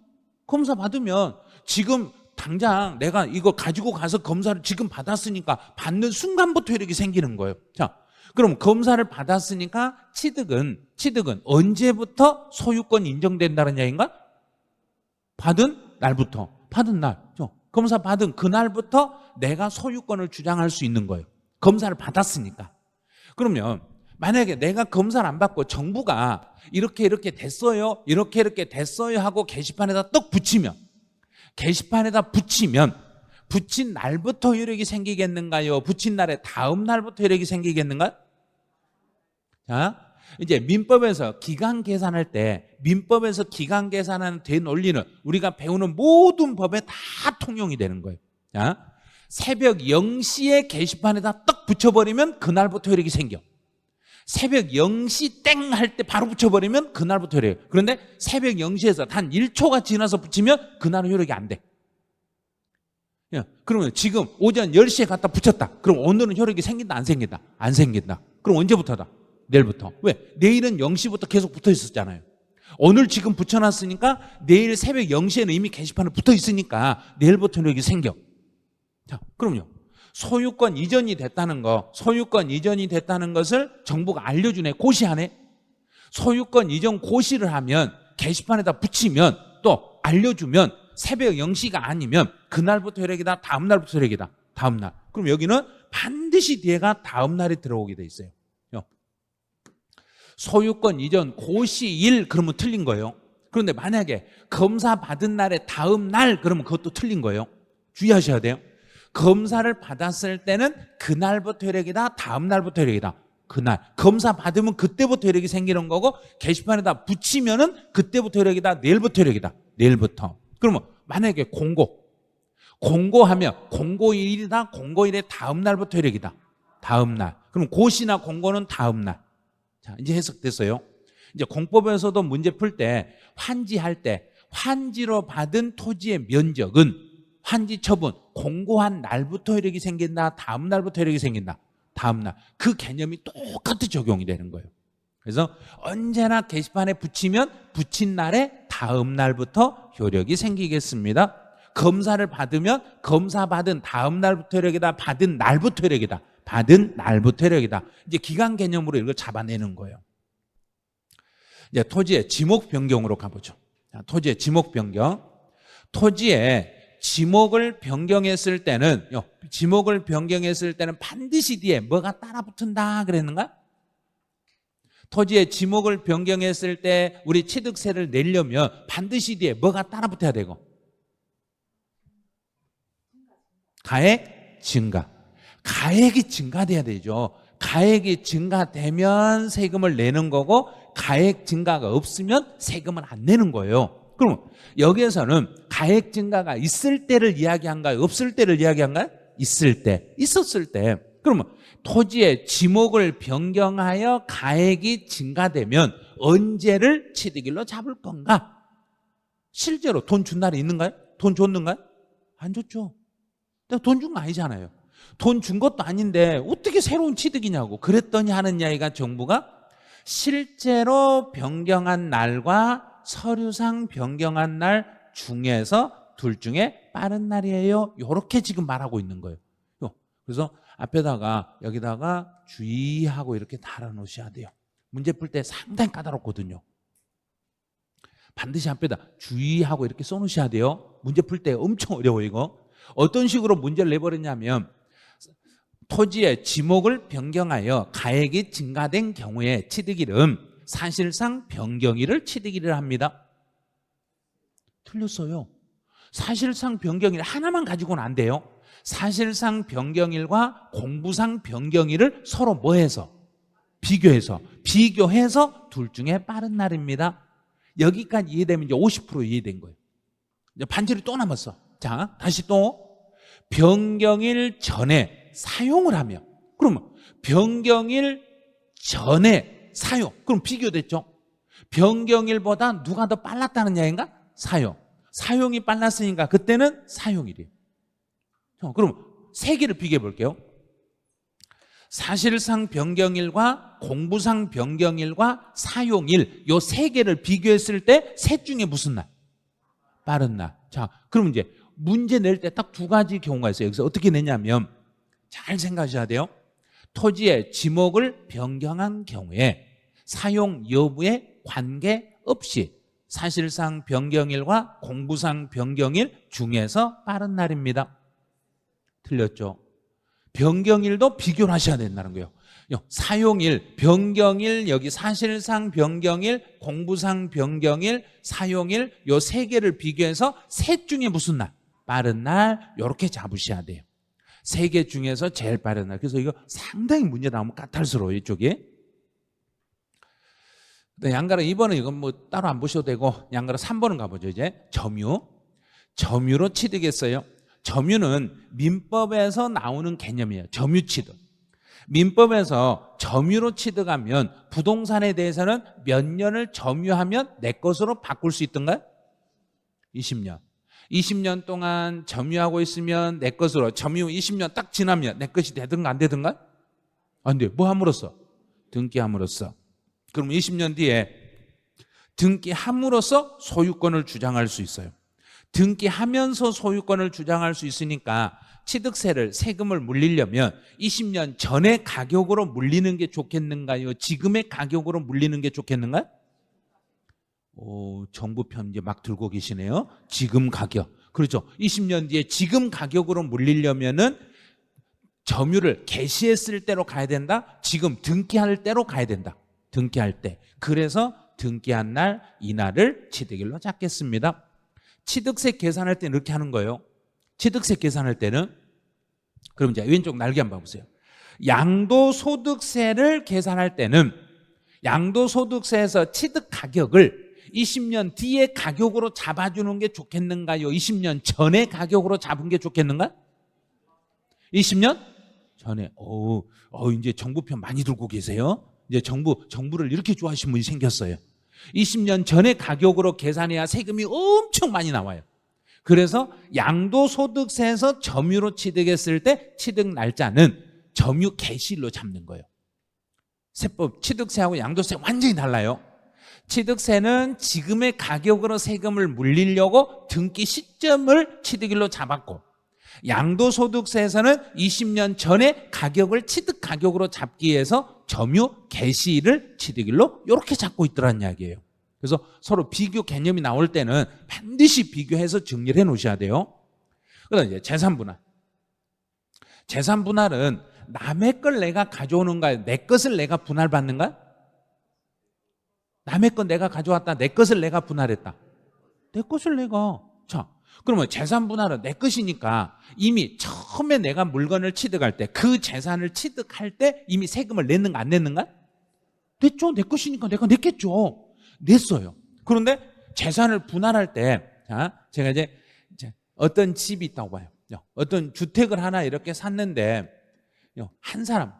검사 받으면 지금 당장 내가 이거 가지고 가서 검사를 지금 받았으니까 받는 순간부터 효력이 생기는 거예요. 자, 그럼 검사를 받았으니까 취득은 언제부터 소유권 인정된다는 얘기인가? 받은 날부터. 받은 날. 검사 받은 그날부터 내가 소유권을 주장할 수 있는 거예요. 검사를 받았으니까. 그러면 만약에 내가 검사를 안 받고 정부가 이렇게 됐어요, 이렇게 됐어요 하고 게시판에다 떡 붙이면 붙인 날부터 효력이 생기겠는가요? 붙인 날의 다음 날부터 효력이 생기겠는가요? 자, 이제 민법에서 기간 계산할 때 민법에서 기간 계산하는 되논리는 우리가 배우는 모든 법에 다 통용이 되는 거예요. 자, 새벽 0시에 게시판에다 떡 붙여버리면 그날부터 효력이 생겨. 새벽 0시 땡 할 때 바로 붙여버리면 그날부터 효력이. 그런데 새벽 0시에서 단 1초가 지나서 붙이면 그날은 효력이 안 돼. 그러면 지금 오전 10시에 갖다 붙였다. 그럼 오늘은 효력이 생긴다 안 생긴다? 안 생긴다. 그럼 언제부터다? 내일부터. 왜? 내일은 0시부터 계속 붙어 있었잖아요. 오늘 지금 붙여놨으니까 내일 새벽 0시에는 이미 게시판에 붙어 있으니까 내일부터 효력이 생겨. 자, 그럼요. 소유권 이전이 됐다는 거, 소유권 이전이 됐다는 것을 정부가 알려주네. 고시하네. 소유권 이전 고시를 하면 게시판에다 붙이면 또 알려주면 새벽 0시가 아니면 그날부터 혈액이다, 다음날부터 혈액이다, 다음날. 그럼 여기는 반드시 뒤에가 다음날에 들어오게 돼 있어요. 소유권 이전 고시일 그러면 틀린 거예요. 그런데 만약에 검사 받은 날에 다음날 그러면 그것도 틀린 거예요. 주의하셔야 돼요. 검사를 받았을 때는 그날부터 혈액이다, 다음날부터 혈액이다. 그날 검사 받으면 그때부터 혈액이 생기는 거고 게시판에다 붙이면은 그때부터 혈액이다, 내일부터 혈액이다, 내일부터. 그러면 만약에 공고하면 공고일이다, 공고일의 다음날부터 혈액이다, 다음날. 그럼 고시나 공고는 다음날. 자, 이제 해석됐어요. 이제 공법에서도 문제 풀 때 환지할 때 환지로 받은 토지의 면적은 환지 처분 공고한 날부터 혈액이 생긴다, 다음 날부터 혈액이 생긴다, 다음 날. 그 개념이 똑같이 적용이 되는 거예요. 그래서 언제나 게시판에 붙이면 붙인 날에 다음 날부터 효력이 생기겠습니다. 검사를 받으면 검사 받은 다음 날부터 혈액이다, 받은 날부터 혈액이다, 받은 날부터 혈액이다. 이제 기간 개념으로 이걸 잡아내는 거예요. 이제 토지의 지목 변경으로 가보죠. 자, 토지의 지목 변경. 토지의 지목을 변경했을 때는 반드시 뒤에 뭐가 따라 붙은다 그랬는가? 토지의 지목을 변경했을 때 우리 취득세를 내려면 반드시 뒤에 뭐가 따라 붙어야 되고? 가액 증가. 가액이 증가돼야 되죠. 가액이 증가되면 세금을 내는 거고 가액 증가가 없으면 세금을 안 내는 거예요. 그럼 여기에서는 가액 증가가 있을 때를 이야기한가요? 없을 때를 이야기한가요? 있을 때. 있었을 때. 그러면 토지의 지목을 변경하여 가액이 증가되면 언제를 취득일로 잡을 건가? 실제로 돈 준 날이 있는가요? 돈 줬는가요? 안 줬죠. 내가 돈 준 거 아니잖아요. 돈 준 것도 아닌데 어떻게 새로운 취득이냐고 그랬더니 하는 이야기가 정부가 실제로 변경한 날과 서류상 변경한 날 중에서 둘 중에 빠른 날이에요. 이렇게 지금 말하고 있는 거예요. 그래서 앞에다가 여기다가 주의하고 이렇게 달아놓으셔야 돼요. 문제 풀 때 상당히 까다롭거든요. 반드시 앞에다 주의하고 이렇게 써놓으셔야 돼요. 문제 풀 때 엄청 어려워요. 이거 어떤 식으로 문제를 내버렸냐면 토지의 지목을 변경하여 가액이 증가된 경우에 취득일은 사실상 변경일을 취득일을 합니다. 틀렸어요. 사실상 변경일 하나만 가지고는 안 돼요. 사실상 변경일과 공부상 변경일을 서로 뭐해서? 비교해서 둘 중에 빠른 날입니다. 여기까지 이해되면 이제 50% 이해된 거예요. 이제 반절이 또 남았어. 자, 다시 또 변경일 전에 사용을 하며, 그러면 변경일 전에 사용, 그럼 비교됐죠? 변경일보다 누가 더 빨랐다는 이야기인가? 사용이 빨랐으니까 그때는 사용일이에요. 그럼 세 개를 비교해 볼게요. 사실상 변경일과 공부상 변경일과 사용일, 요 세 개를 비교했을 때 셋 중에 무슨 날? 빠른 날. 자, 그럼 이제 문제 낼 때 딱 두 가지 경우가 있어요. 여기서 어떻게 내냐면 잘 생각하셔야 돼요. 토지의 지목을 변경한 경우에 사용 여부에 관계없이 사실상 변경일과 공부상 변경일 중에서 빠른 날입니다. 틀렸죠? 변경일도 비교를 하셔야 된다는 거예요. 사용일, 변경일, 여기 사실상 변경일, 공부상 변경일, 사용일 요 세 개를 비교해서 셋 중에 무슨 날? 빠른 날 이렇게 잡으셔야 돼요. 세 개 중에서 제일 빠른 날. 그래서 이거 상당히 문제 나오면 까탈스러워요, 이쪽에. 양가로 2번은 이건 뭐 따로 안 보셔도 되고 양가로 3번은 가보죠. 이제 점유로 취득했어요. 점유는 민법에서 나오는 개념이에요. 점유 취득. 민법에서 점유로 취득하면 부동산에 대해서는 몇 년을 점유하면 내 것으로 바꿀 수 있던가요? 20년. 20년 동안 점유하고 있으면 내 것으로, 점유 20년 딱 지나면 내 것이 되든가 안 되든가? 안 돼요. 뭐 함으로써? 등기함으로써. 그럼 20년 뒤에 등기함으로써 소유권을 주장할 수 있어요. 등기하면서 소유권을 주장할 수 있으니까 취득세를 세금을 물리려면 20년 전의 가격으로 물리는 게 좋겠는가요? 지금의 가격으로 물리는 게 좋겠는가요? 정부 편 이제 막 들고 계시네요. 지금 가격. 그렇죠. 20년 뒤에 지금 가격으로 물리려면은 점유를 개시했을 때로 가야 된다. 지금 등기할 때로 가야 된다. 등기할 때. 그래서 등기한 날 이날을 취득일로 잡겠습니다. 취득세 계산할 때는 이렇게 하는 거예요. 취득세 계산할 때는 그럼 이제 왼쪽 날개 한번 봐보세요. 양도소득세를 계산할 때는 양도소득세에서 취득 가격을 20년 뒤에 가격으로 잡아주는 게 좋겠는가요? 20년 전에 가격으로 잡은 게 좋겠는가? 20년 전에. 이제 정부편 많이 들고 계세요. 이제 정부를 이렇게 좋아하시는 분이 생겼어요. 20년 전에 가격으로 계산해야 세금이 엄청 많이 나와요. 그래서 양도소득세에서 점유로 취득했을 때 취득 날짜는 점유 개시일로 잡는 거예요. 세법 취득세하고 양도세 완전히 달라요. 취득세는 지금의 가격으로 세금을 물리려고 등기 시점을 취득일로 잡았고, 양도소득세에서는 20년 전에 가격을 취득 가격으로 잡기 위해서 점유 개시일을 취득일로 이렇게 잡고 있더란 이야기예요. 그래서 서로 비교 개념이 나올 때는 반드시 비교해서 정리를 해 놓으셔야 돼요. 그다음 이제 재산분할. 재산분할은 남의 걸 내가 가져오는가요? 내 것을 내가 분할받는가? 남의 것 내가 가져왔다. 내 것을 내가 분할했다. 내 것을 내가. 자, 그러면 재산분할은 내 것이니까 이미 처음에 내가 물건을 취득할 때 그 재산을 취득할 때 이미 세금을 냈는가 안 냈는가? 냈죠. 내 것이니까 내가 냈겠죠. 냈어요. 그런데 재산을 분할할 때, 자, 제가 이제 어떤 집이 있다고 봐요. 어떤 주택을 하나 이렇게 샀는데 한 사람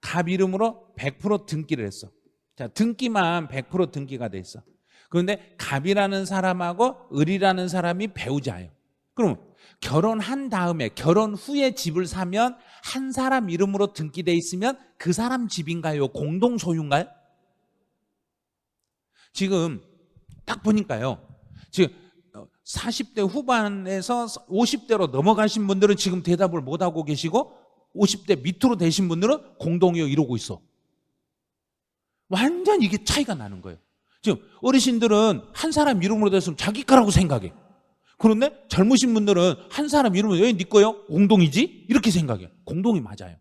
갑 이름으로 100% 등기를 했어. 자, 등기만 100% 등기가 돼 있어. 그런데 갑이라는 사람하고 을이라는 사람이 배우자예요. 그럼 결혼한 다음에 결혼 후에 집을 사면 한 사람 이름으로 등기돼 있으면 그 사람 집인가요? 공동 소유인가요? 지금 딱 보니까요. 지금 40대 후반에서 50대로 넘어가신 분들은 지금 대답을 못하고 계시고 50대 밑으로 되신 분들은 공동이요 이러고 있어. 완전 이게 차이가 나는 거예요. 지금 어르신들은 한 사람 이름으로 됐으면 자기 거라고 생각해. 그런데 젊으신 분들은 한 사람 이름으로 왜 네 거요? 공동이지? 이렇게 생각해. 공동이 맞아요.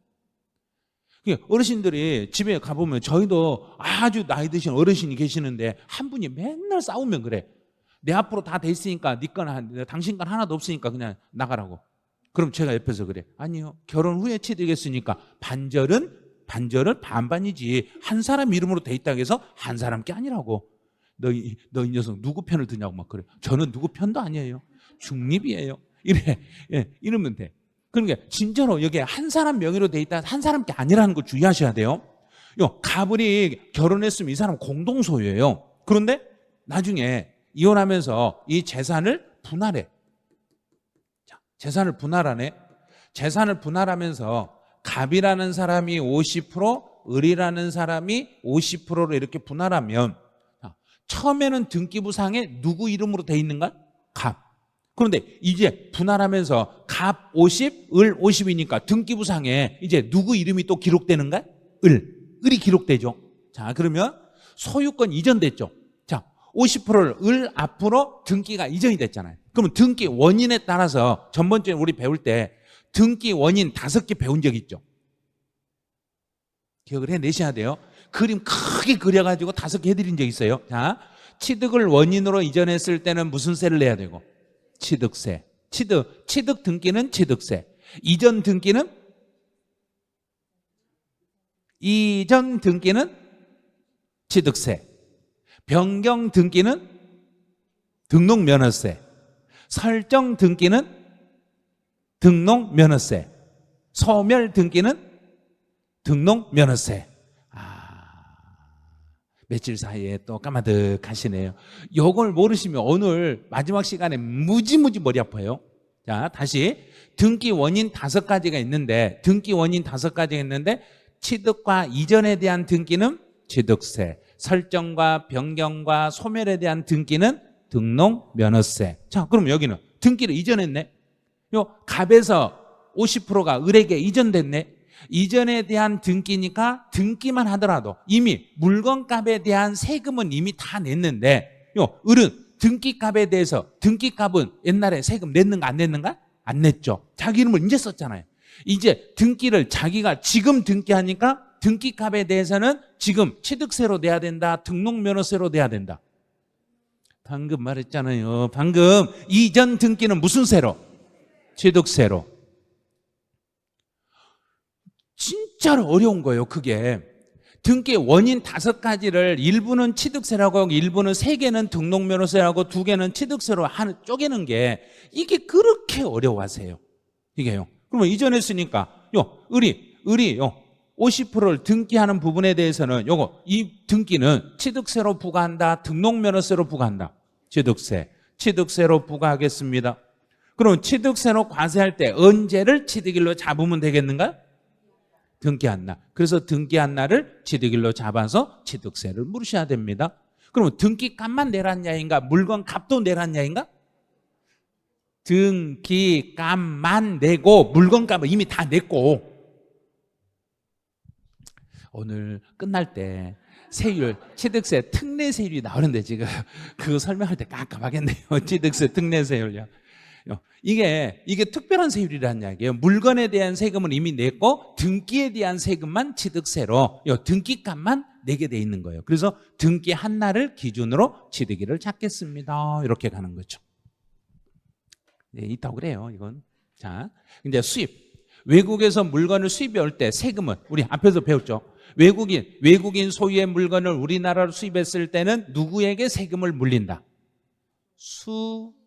어르신들이 집에 가보면 저희도 아주 나이 드신 어르신이 계시는데 한 분이 맨날 싸우면 그래. 내 앞으로 다 돼 있으니까 네 건 당신 건 하나도 없으니까 그냥 나가라고. 그럼 제가 옆에서 그래. 아니요. 결혼 후에 취득했으니까 반절을 반반이지. 한 사람 이름으로 돼 있다고 해서 한 사람 게 아니라고. 너 이 녀석 누구 편을 드냐고 막 그래. 저는 누구 편도 아니에요. 중립이에요. 이러면 돼. 그러니까 진짜로 여기에 한 사람 명의로 돼 있다 한 사람 게 아니라는 거 주의하셔야 돼요. 갑을이 결혼했으면 이 사람 공동소유예요. 그런데 나중에 이혼하면서 이 재산을 분할해. 자, 재산을 분할하네. 재산을 분할하면서 갑이라는 사람이 50%, 을이라는 사람이 50%로 이렇게 분할하면 처음에는 등기부상에 누구 이름으로 돼 있는가? 갑. 그런데 이제 분할하면서 갑 50, 을 50이니까 등기부상에 이제 누구 이름이 또 기록되는가? 을이 기록되죠. 자, 그러면 소유권 이전됐죠. 자, 50%를 을 앞으로 등기가 이전이 됐잖아요. 그러면 등기 원인에 따라서 전번주에 우리 배울 때 등기 원인 5개 배운 적 있죠. 기억을 해내셔야 돼요. 그림 크게 그려가지고 5개 해드린 적 있어요. 자, 취득을 원인으로 이전했을 때는 무슨 세를 내야 되고? 취득세. 취득 등기는 취득세. 이전 등기는 취득세. 변경 등기는 등록면허세. 설정 등기는 등록면허세. 소멸 등기는 등록면허세. 며칠 사이에 또 까마득하시네요. 요걸 모르시면 오늘 마지막 시간에 무지무지 머리 아파요. 자, 다시 등기 원인 5가지가 있는데 취득과 이전에 대한 등기는 취득세, 설정과 변경과 소멸에 대한 등기는 등록면허세. 자, 그럼 여기는 등기를 이전했네. 요 갑에서 50%가 을에게 이전됐네. 이전에 대한 등기니까 등기만 하더라도 이미 물건값에 대한 세금은 이미 다 냈는데 요 을은 등기값에 대해서 등기값은 옛날에 세금 냈는가 안 냈는가? 안 냈죠. 자기 이름을 이제 썼잖아요. 이제 등기를 자기가 지금 등기하니까 등기값에 대해서는 지금 취득세로 내야 된다, 등록면허세로 내야 된다. 방금 말했잖아요. 방금 이전 등기는 무슨 세로? 취득세로. 진짜로 어려운 거예요. 그게 등기의 원인 5가지를 일부는 취득세라고 하고 일부는 3개는 등록면허세라고 2개는 취득세로 쪼개는 게 이게 그렇게 어려워하세요. 이게요. 그러면 이전 했으니까 을이 50%를 등기하는 부분에 대해서는 이 등기는 취득세로 부과한다, 등록면허세로 부과한다. 취득세로 부과하겠습니다. 그럼 취득세로 과세할 때 언제를 취득일로 잡으면 되겠는가? 등기한 날. 그래서 등기한 날을 취득일로 잡아서 취득세를 물으셔야 됩니다. 그러면 등기값만 내란 야인가? 물건 값도 내란 야인가? 등기값만 내고 물건 값은 이미 다 냈고. 오늘 끝날 때 세율, 취득세 특례세율이 나오는데 지금 그거 설명할 때 깜깜하겠네요. 취득세 특례세율이요. 이게 특별한 세율이라는 이야기예요. 물건에 대한 세금은 이미 냈고 등기에 대한 세금만 취득세로 등기값만 내게 돼 있는 거예요. 그래서 등기한 날을 기준으로 취득일을 찾겠습니다. 이렇게 가는 거죠. 네, 있다고 그래요. 이건. 자, 이제 수입. 외국에서 물건을 수입해 올 때 세금은 우리 앞에서 배웠죠. 외국인 소유의 물건을 우리나라로 수입했을 때는 누구에게 세금을 물린다? 수입하는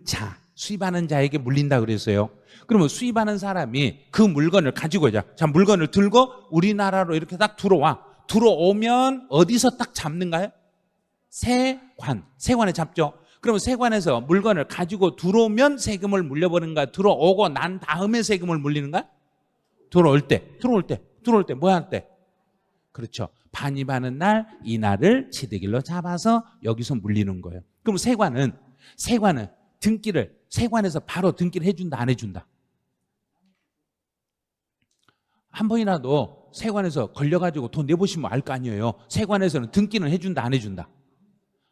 자, 수입하는 자에게 물린다 그랬어요. 그러면 수입하는 사람이 그 물건을 가지고 자 물건을 들고 우리나라로 이렇게 딱 들어오면 어디서 딱 잡는가요? 세관에 잡죠. 그러면 세관에서 물건을 가지고 들어오면 세금을 물려버리는가? 들어오고 난 다음에 세금을 물리는가? 들어올 때 뭐 할 때? 그렇죠. 반입하는 날, 이 날을 취득일로 잡아서 여기서 물리는 거예요. 그럼 세관은 등기를 세관에서 바로 등기를 해준다, 안 해준다? 한 번이라도 세관에서 걸려가지고 돈 내보시면 알 거 아니에요. 세관에서는 등기는 해준다, 안 해준다?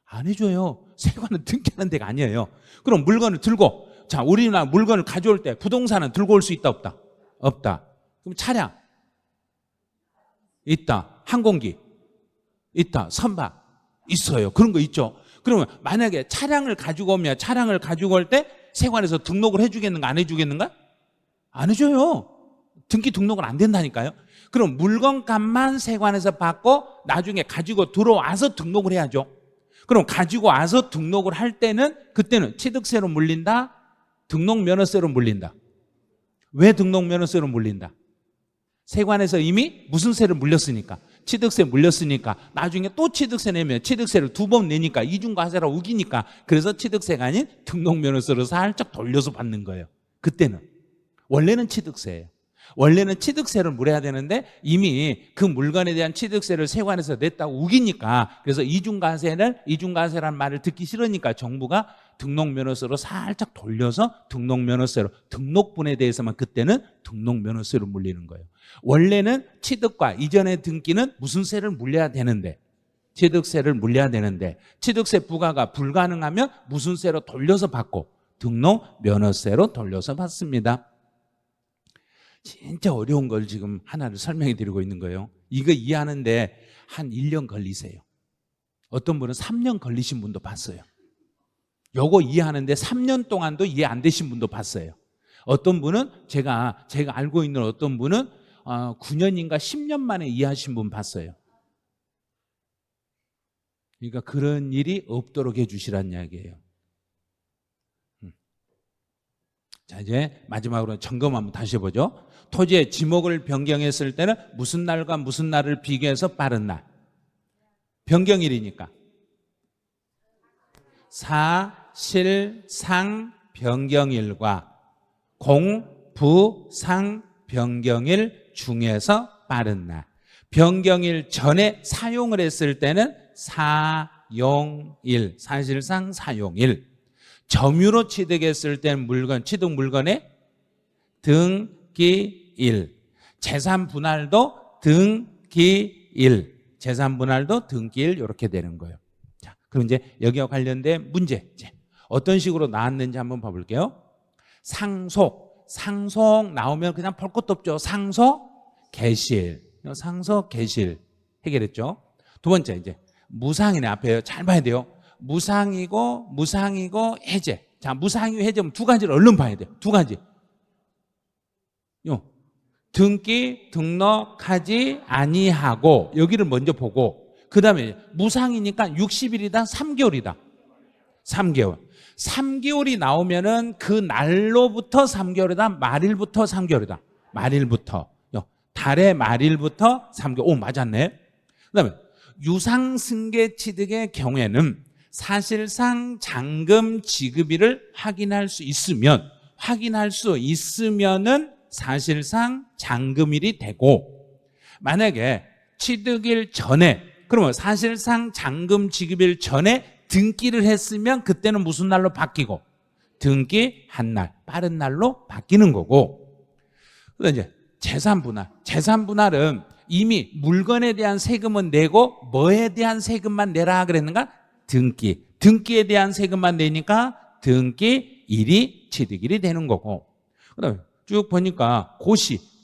안 해줘요. 세관은 등기하는 데가 아니에요. 그럼 물건을 들고, 자, 우리나라 물건을 가져올 때 부동산은 들고 올 수 있다, 없다? 없다. 그럼 차량 있다. 항공기 있다. 선박 있어요. 그런 거 있죠. 그러면 만약에 차량을 가지고 올 때 세관에서 등록을 해주겠는가, 안 해주겠는가? 안 해줘요. 등기 등록은 안 된다니까요. 그럼 물건값만 세관에서 받고 나중에 가지고 들어와서 등록을 해야죠. 그럼 가지고 와서 등록을 할 때는 그때는 취득세로 물린다, 등록면허세로 물린다. 왜 등록면허세로 물린다? 세관에서 이미 무슨 세를 물렸으니까, 취득세 물렸으니까 나중에 또 취득세 내면 취득세를 2번 내니까 이중과세라 우기니까, 그래서 취득세가 아닌 등록면허세로 살짝 돌려서 받는 거예요. 그때는 원래는 취득세예요. 원래는 취득세를 물어야 되는데 이미 그 물건에 대한 취득세를 세관에서 냈다고 우기니까, 그래서 이중과세라는 말을 듣기 싫으니까 정부가 등록면허세로 살짝 돌려서 등록면허세로, 등록분에 대해서만 그때는 등록면허세로 물리는 거예요. 원래는 취득과 이전의 등기는 무슨 세를 물려야 되는데, 취득세를 물려야 되는데 취득세 부과가 불가능하면 무슨 세로 돌려서 받고? 등록면허세로 돌려서 받습니다. 진짜 어려운 걸 지금 하나를 설명해 드리고 있는 거예요. 이거 이해하는데 한 1년 걸리세요. 어떤 분은 3년 걸리신 분도 봤어요. 요거 이해하는데 3년 동안도 이해 안 되신 분도 봤어요. 어떤 분은 제가 알고 있는 어떤 분은 9년인가 10년 만에 이해하신 분 봤어요. 그러니까 그런 일이 없도록 해주시라는 이야기예요. 자, 이제 마지막으로 점검 한번 다시 해보죠. 토지의 지목을 변경했을 때는 무슨 날과 무슨 날을 비교해서 빠른 날? 변경일이니까 사실상 변경일과 공부상 변경일 중에서 빠른 날. 변경일 전에 사용을 했을 때는 사용일, 사실상 사용일. 점유로 취득했을 때는 물건, 취득 물건의 등기일. 재산 분할도 등기일. 재산 분할도 등기일 이렇게 되는 거예요. 자, 그럼 이제 여기와 관련된 문제. 이제 어떤 식으로 나왔는지 한번 봐볼게요. 상속. 상속 나오면 그냥 볼 것도 없죠. 상속 개실. 상속 개실 해결했죠. 두 번째 이제 무상이네. 앞에 잘 봐야 돼요. 무상이고 해제. 자, 무상이고 해제면 두 가지를 얼른 봐야 돼요. 두 가지. 등기 등록하지 아니하고 여기를 먼저 보고 그 다음에 무상이니까 60일이다 3개월이다 3개월 3개월이 나오면은 그 날로부터 3개월이다 말일부터 3개월이다 말일부터 달의 말일부터 3개월 오 맞았네. 그 다음에 유상승계 취득의 경우에는 사실상 잔금 지급일을 확인할 수 있으면은 사실상 잔금일이 되고 만약에 취득일 전에 그러면 사실상 잔금 지급일 전에 등기를 했으면 그때는 무슨 날로 바뀌고 등기 한 날 빠른 날로 바뀌는 거고 그다음 이제 재산 분할. 재산 분할은 이미 물건에 대한 세금은 내고 뭐에 대한 세금만 내라 그랬는가? 등기. 등기에 대한 세금만 내니까 등기일이 취득일이 되는 거고 그다음에 쭉 보니까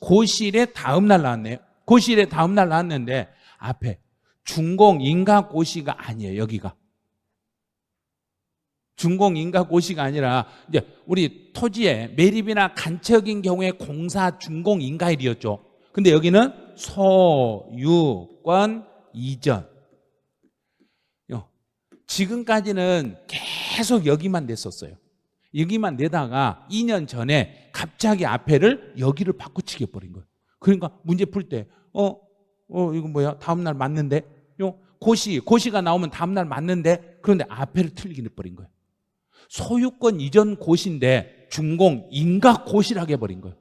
고실의 다음 날 나왔네요. 고실의 다음 날 나왔는데 앞에 준공인가 고시가 아니에요. 여기가 준공인가 고시가 아니라 이제 우리 토지에 매립이나 간척인 경우에 공사 준공인가일이었죠. 근데 여기는 소유권 이전. 지금까지는 계속 여기만 냈었어요. 여기만 내다가 2년 전에 갑자기 앞에를 여기를 바꾸치게 버린 거예요. 그러니까 문제 풀 때 이거 뭐야? 다음 날 맞는데? 고시가 나오면 다음 날 맞는데? 그런데 앞에를 틀리게 내버린 거예요. 소유권 이전 고시인데 준공 인가 고시라고 해버린 거예요.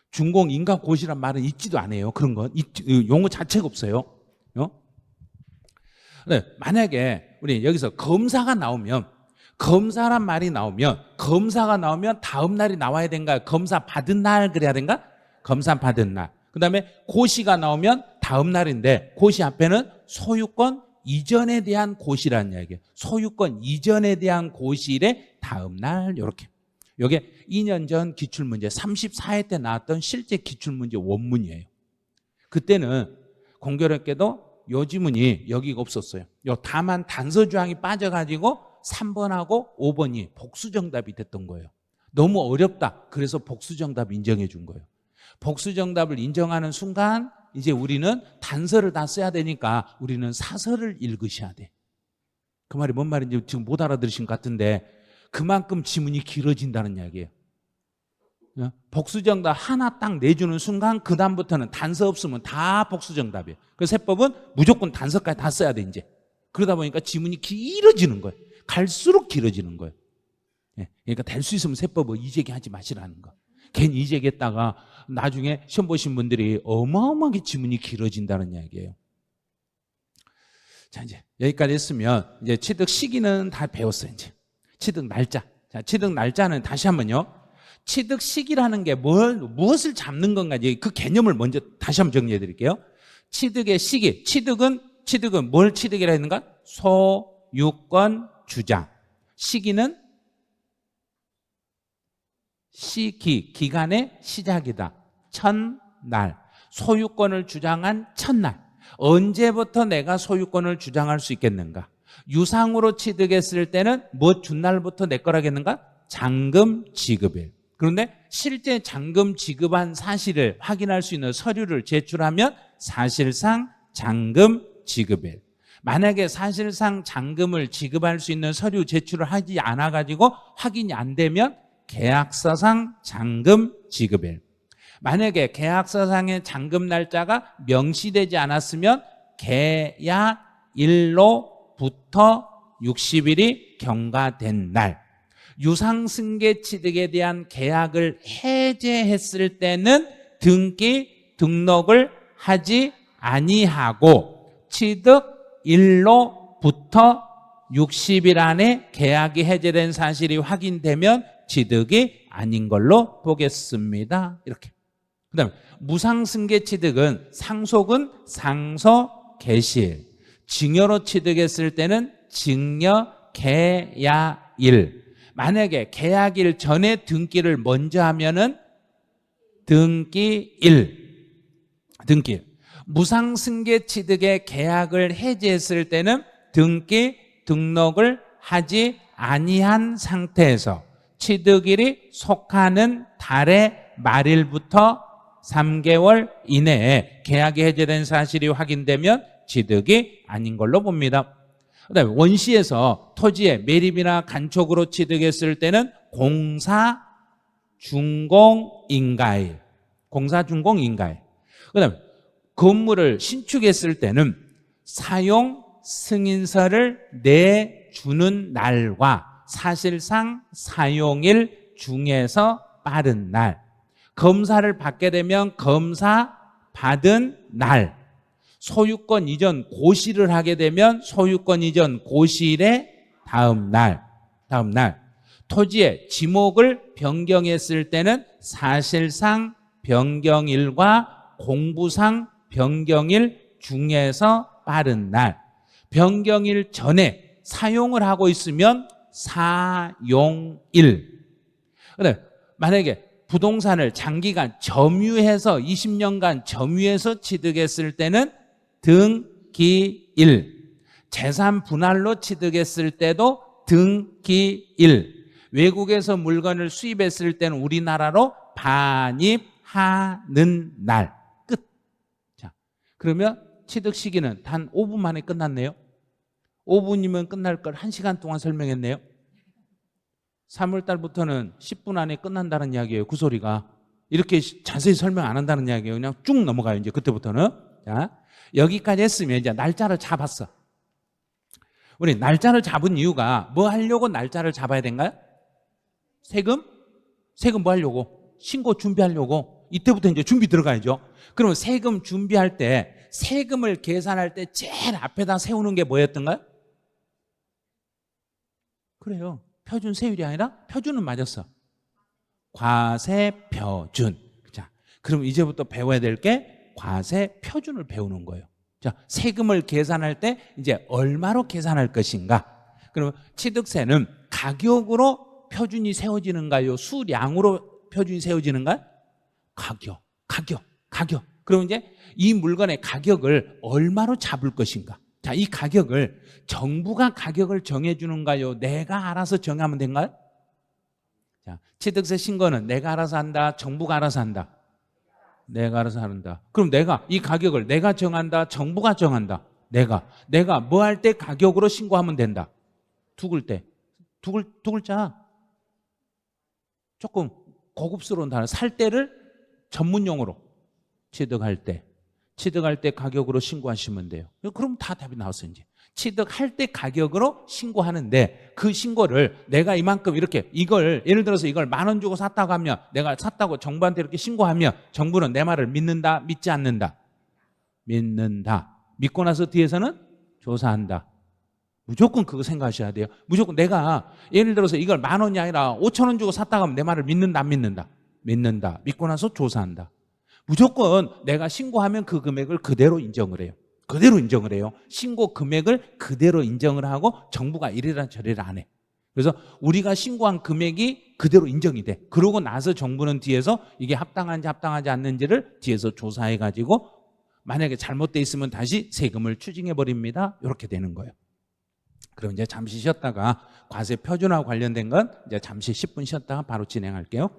준공 인가 고시란 말은 있지도 않아요. 그런 건 용어 자체가 없어요. 네, 만약에 우리 여기서 검사가 나오면 검사란 말이 나오면 검사가 나오면 다음 날이 나와야 된가? 검사 받은 날 그래야 된가? 검사 받은 날. 그다음에 고시가 나오면 다음 날인데 고시 앞에는 소유권 이전에 대한 고시라는 이야기예요. 소유권 이전에 대한 고시일의 다음 날 이렇게. 이게 2년 전 기출문제 34회 때 나왔던 실제 기출문제 원문이에요. 그때는 공교롭게도 요 지문이 여기가 없었어요. 다만 단서조항이 빠져가지고 3번하고 5번이 복수정답이 됐던 거예요. 너무 어렵다. 그래서 복수정답 인정해 준 거예요. 복수정답을 인정하는 순간 이제 우리는 단서를 다 써야 되니까 우리는 사설을 읽으셔야 돼. 그 말이 뭔 말인지 지금 못 알아들으신 것 같은데 그만큼 지문이 길어진다는 이야기예요. 복수정답 하나 딱 내주는 순간 그 다음부터는 단서 없으면 다 복수정답이에요. 그래서 세법은 무조건 단서까지 다 써야 돼 이제. 그러다 보니까 지문이 길어지는 거예요. 갈수록 길어지는 거예요. 그러니까 될 수 있으면 세법을 이재기하지 마시라는 거. 괜히 이재기했다가 나중에 시험 보신 분들이 어마어마하게 지문이 길어진다는 이야기예요. 자, 이제 여기까지 했으면 이제 취득 시기는 다 배웠어요. 이제 취득 날짜. 자, 취득 날짜는 다시 한번요. 취득 시기라는 게 무엇을 잡는 건가? 그 개념을 먼저 다시 한번 정리해 드릴게요. 취득의 시기. 취득은 뭘 취득이라 했는가? 소유권 주장. 시기는 기간의 시작이다. 첫날. 소유권을 주장한 첫날. 언제부터 내가 소유권을 주장할 수 있겠는가? 유상으로 취득했을 때는 뭐 준 날부터 내 거라겠는가? 잔금 지급일. 그런데 실제 잔금 지급한 사실을 확인할 수 있는 서류를 제출하면 사실상 잔금 지급일. 만약에 사실상 잔금을 지급할 수 있는 서류 제출을 하지 않아가지고 확인이 안 되면 계약서상 잔금 지급일. 만약에 계약서상의 잔금 날짜가 명시되지 않았으면 계약일로부터 60일이 경과된 날. 유상승계 취득에 대한 계약을 해제했을 때는 등록을 하지 아니하고 취득일로부터 60일 안에 계약이 해제된 사실이 확인되면 취득이 아닌 걸로 보겠습니다. 이렇게. 그 다음에 무상승계 취득은 상속은 상속 개시일, 증여로 취득했을 때는 증여 계약일. 만약에 계약일 전에 등기를 먼저 하면은 등기일. 무상승계 취득의 계약을 해지했을 때는 등록을 하지 아니한 상태에서 취득일이 속하는 달의 말일부터 3개월 이내에 계약이 해제된 사실이 확인되면 취득이 아닌 걸로 봅니다. 그다음에 원시에서 토지의 매립이나 간촉으로 취득했을 때는 공사준공인가일. 그다음에 건물을 신축했을 때는 사용 승인서를 내주는 날과 사실상 사용일 중에서 빠른 날, 검사를 받게 되면 검사 받은 날, 소유권 이전 고시를 하게 되면 소유권 이전 고시일의 다음 날, 토지의 지목을 변경했을 때는 사실상 변경일과 공부상 변경일 중에서 빠른 날, 변경일 전에 사용을 하고 있으면 사용일. 그다음에 만약에 부동산을 장기간 점유해서 20년간 점유해서 취득했을 때는 등기일. 재산 분할로 취득했을 때도 등기일. 외국에서 물건을 수입했을 때는 우리나라로 반입하는 날. 끝. 자, 그러면 취득 시기는 단 5분 만에 끝났네요. 5분이면 끝날 걸 1시간 동안 설명했네요. 3월 달부터는 10분 안에 끝난다는 이야기예요. 그 소리가. 이렇게 자세히 설명 안 한다는 이야기예요. 그냥 쭉 넘어가요. 이제 그때부터는. 자, 여기까지 했으면 이제 날짜를 잡았어. 우리 날짜를 잡은 이유가 뭐 하려고 날짜를 잡아야 된가요? 세금 뭐 하려고? 신고 준비하려고. 이때부터 이제 준비 들어가야죠. 그러면 세금 준비할 때, 세금을 계산할 때 제일 앞에다 세우는 게 뭐였던가요? 그래요. 표준 세율이 아니라 표준은 맞았어. 과세표준. 자, 그럼 이제부터 배워야 될 게 과세표준을 배우는 거예요. 자, 세금을 계산할 때 이제 얼마로 계산할 것인가? 그러면 취득세는 가격으로 표준이 세워지는가요? 수량으로 표준이 세워지는가요? 가격. 그럼 이제 이 물건의 가격을 얼마로 잡을 것인가? 자, 이 가격을 정부가 가격을 정해주는가요? 내가 알아서 정하면 된가요? 자, 취득세 신고는 내가 알아서 한다? 정부가 알아서 한다? 내가 알아서 한다. 그럼 내가 이 가격을 내가 정한다? 정부가 정한다? 내가 뭐 할 때 가격으로 신고하면 된다? 두 글자. 조금 고급스러운 단어. 살 때를 전문용어로 취득할 때 가격으로 신고하시면 돼요. 그럼 다 답이 나왔어요. 이제 취득할 때 가격으로 신고하는데 그 신고를 내가 이만큼 이렇게 이걸 예를 들어서 이걸 10,000원 주고 샀다고 하면 내가 샀다고 정부한테 이렇게 신고하면 정부는 내 말을 믿는다, 믿지 않는다? 믿는다. 믿고 나서 뒤에서는 조사한다. 무조건 그거 생각하셔야 돼요. 무조건 내가 예를 들어서 이걸 10,000원이 아니라 5,000원 주고 샀다고 하면 내 말을 믿는다, 안 믿는다? 믿는다. 믿고 나서 조사한다. 무조건 내가 신고하면 그 금액을 그대로 인정을 해요. 신고 금액을 그대로 인정을 하고 정부가 이래라 저래라 안 해. 그래서 우리가 신고한 금액이 그대로 인정이 돼. 그러고 나서 정부는 뒤에서 이게 합당한지 합당하지 않는지를 뒤에서 조사해가지고 만약에 잘못돼 있으면 다시 세금을 추징해버립니다. 이렇게 되는 거예요. 그럼 이제 잠시 쉬었다가 과세 표준화 관련된 건 이제 잠시 10분 쉬었다가 바로 진행할게요.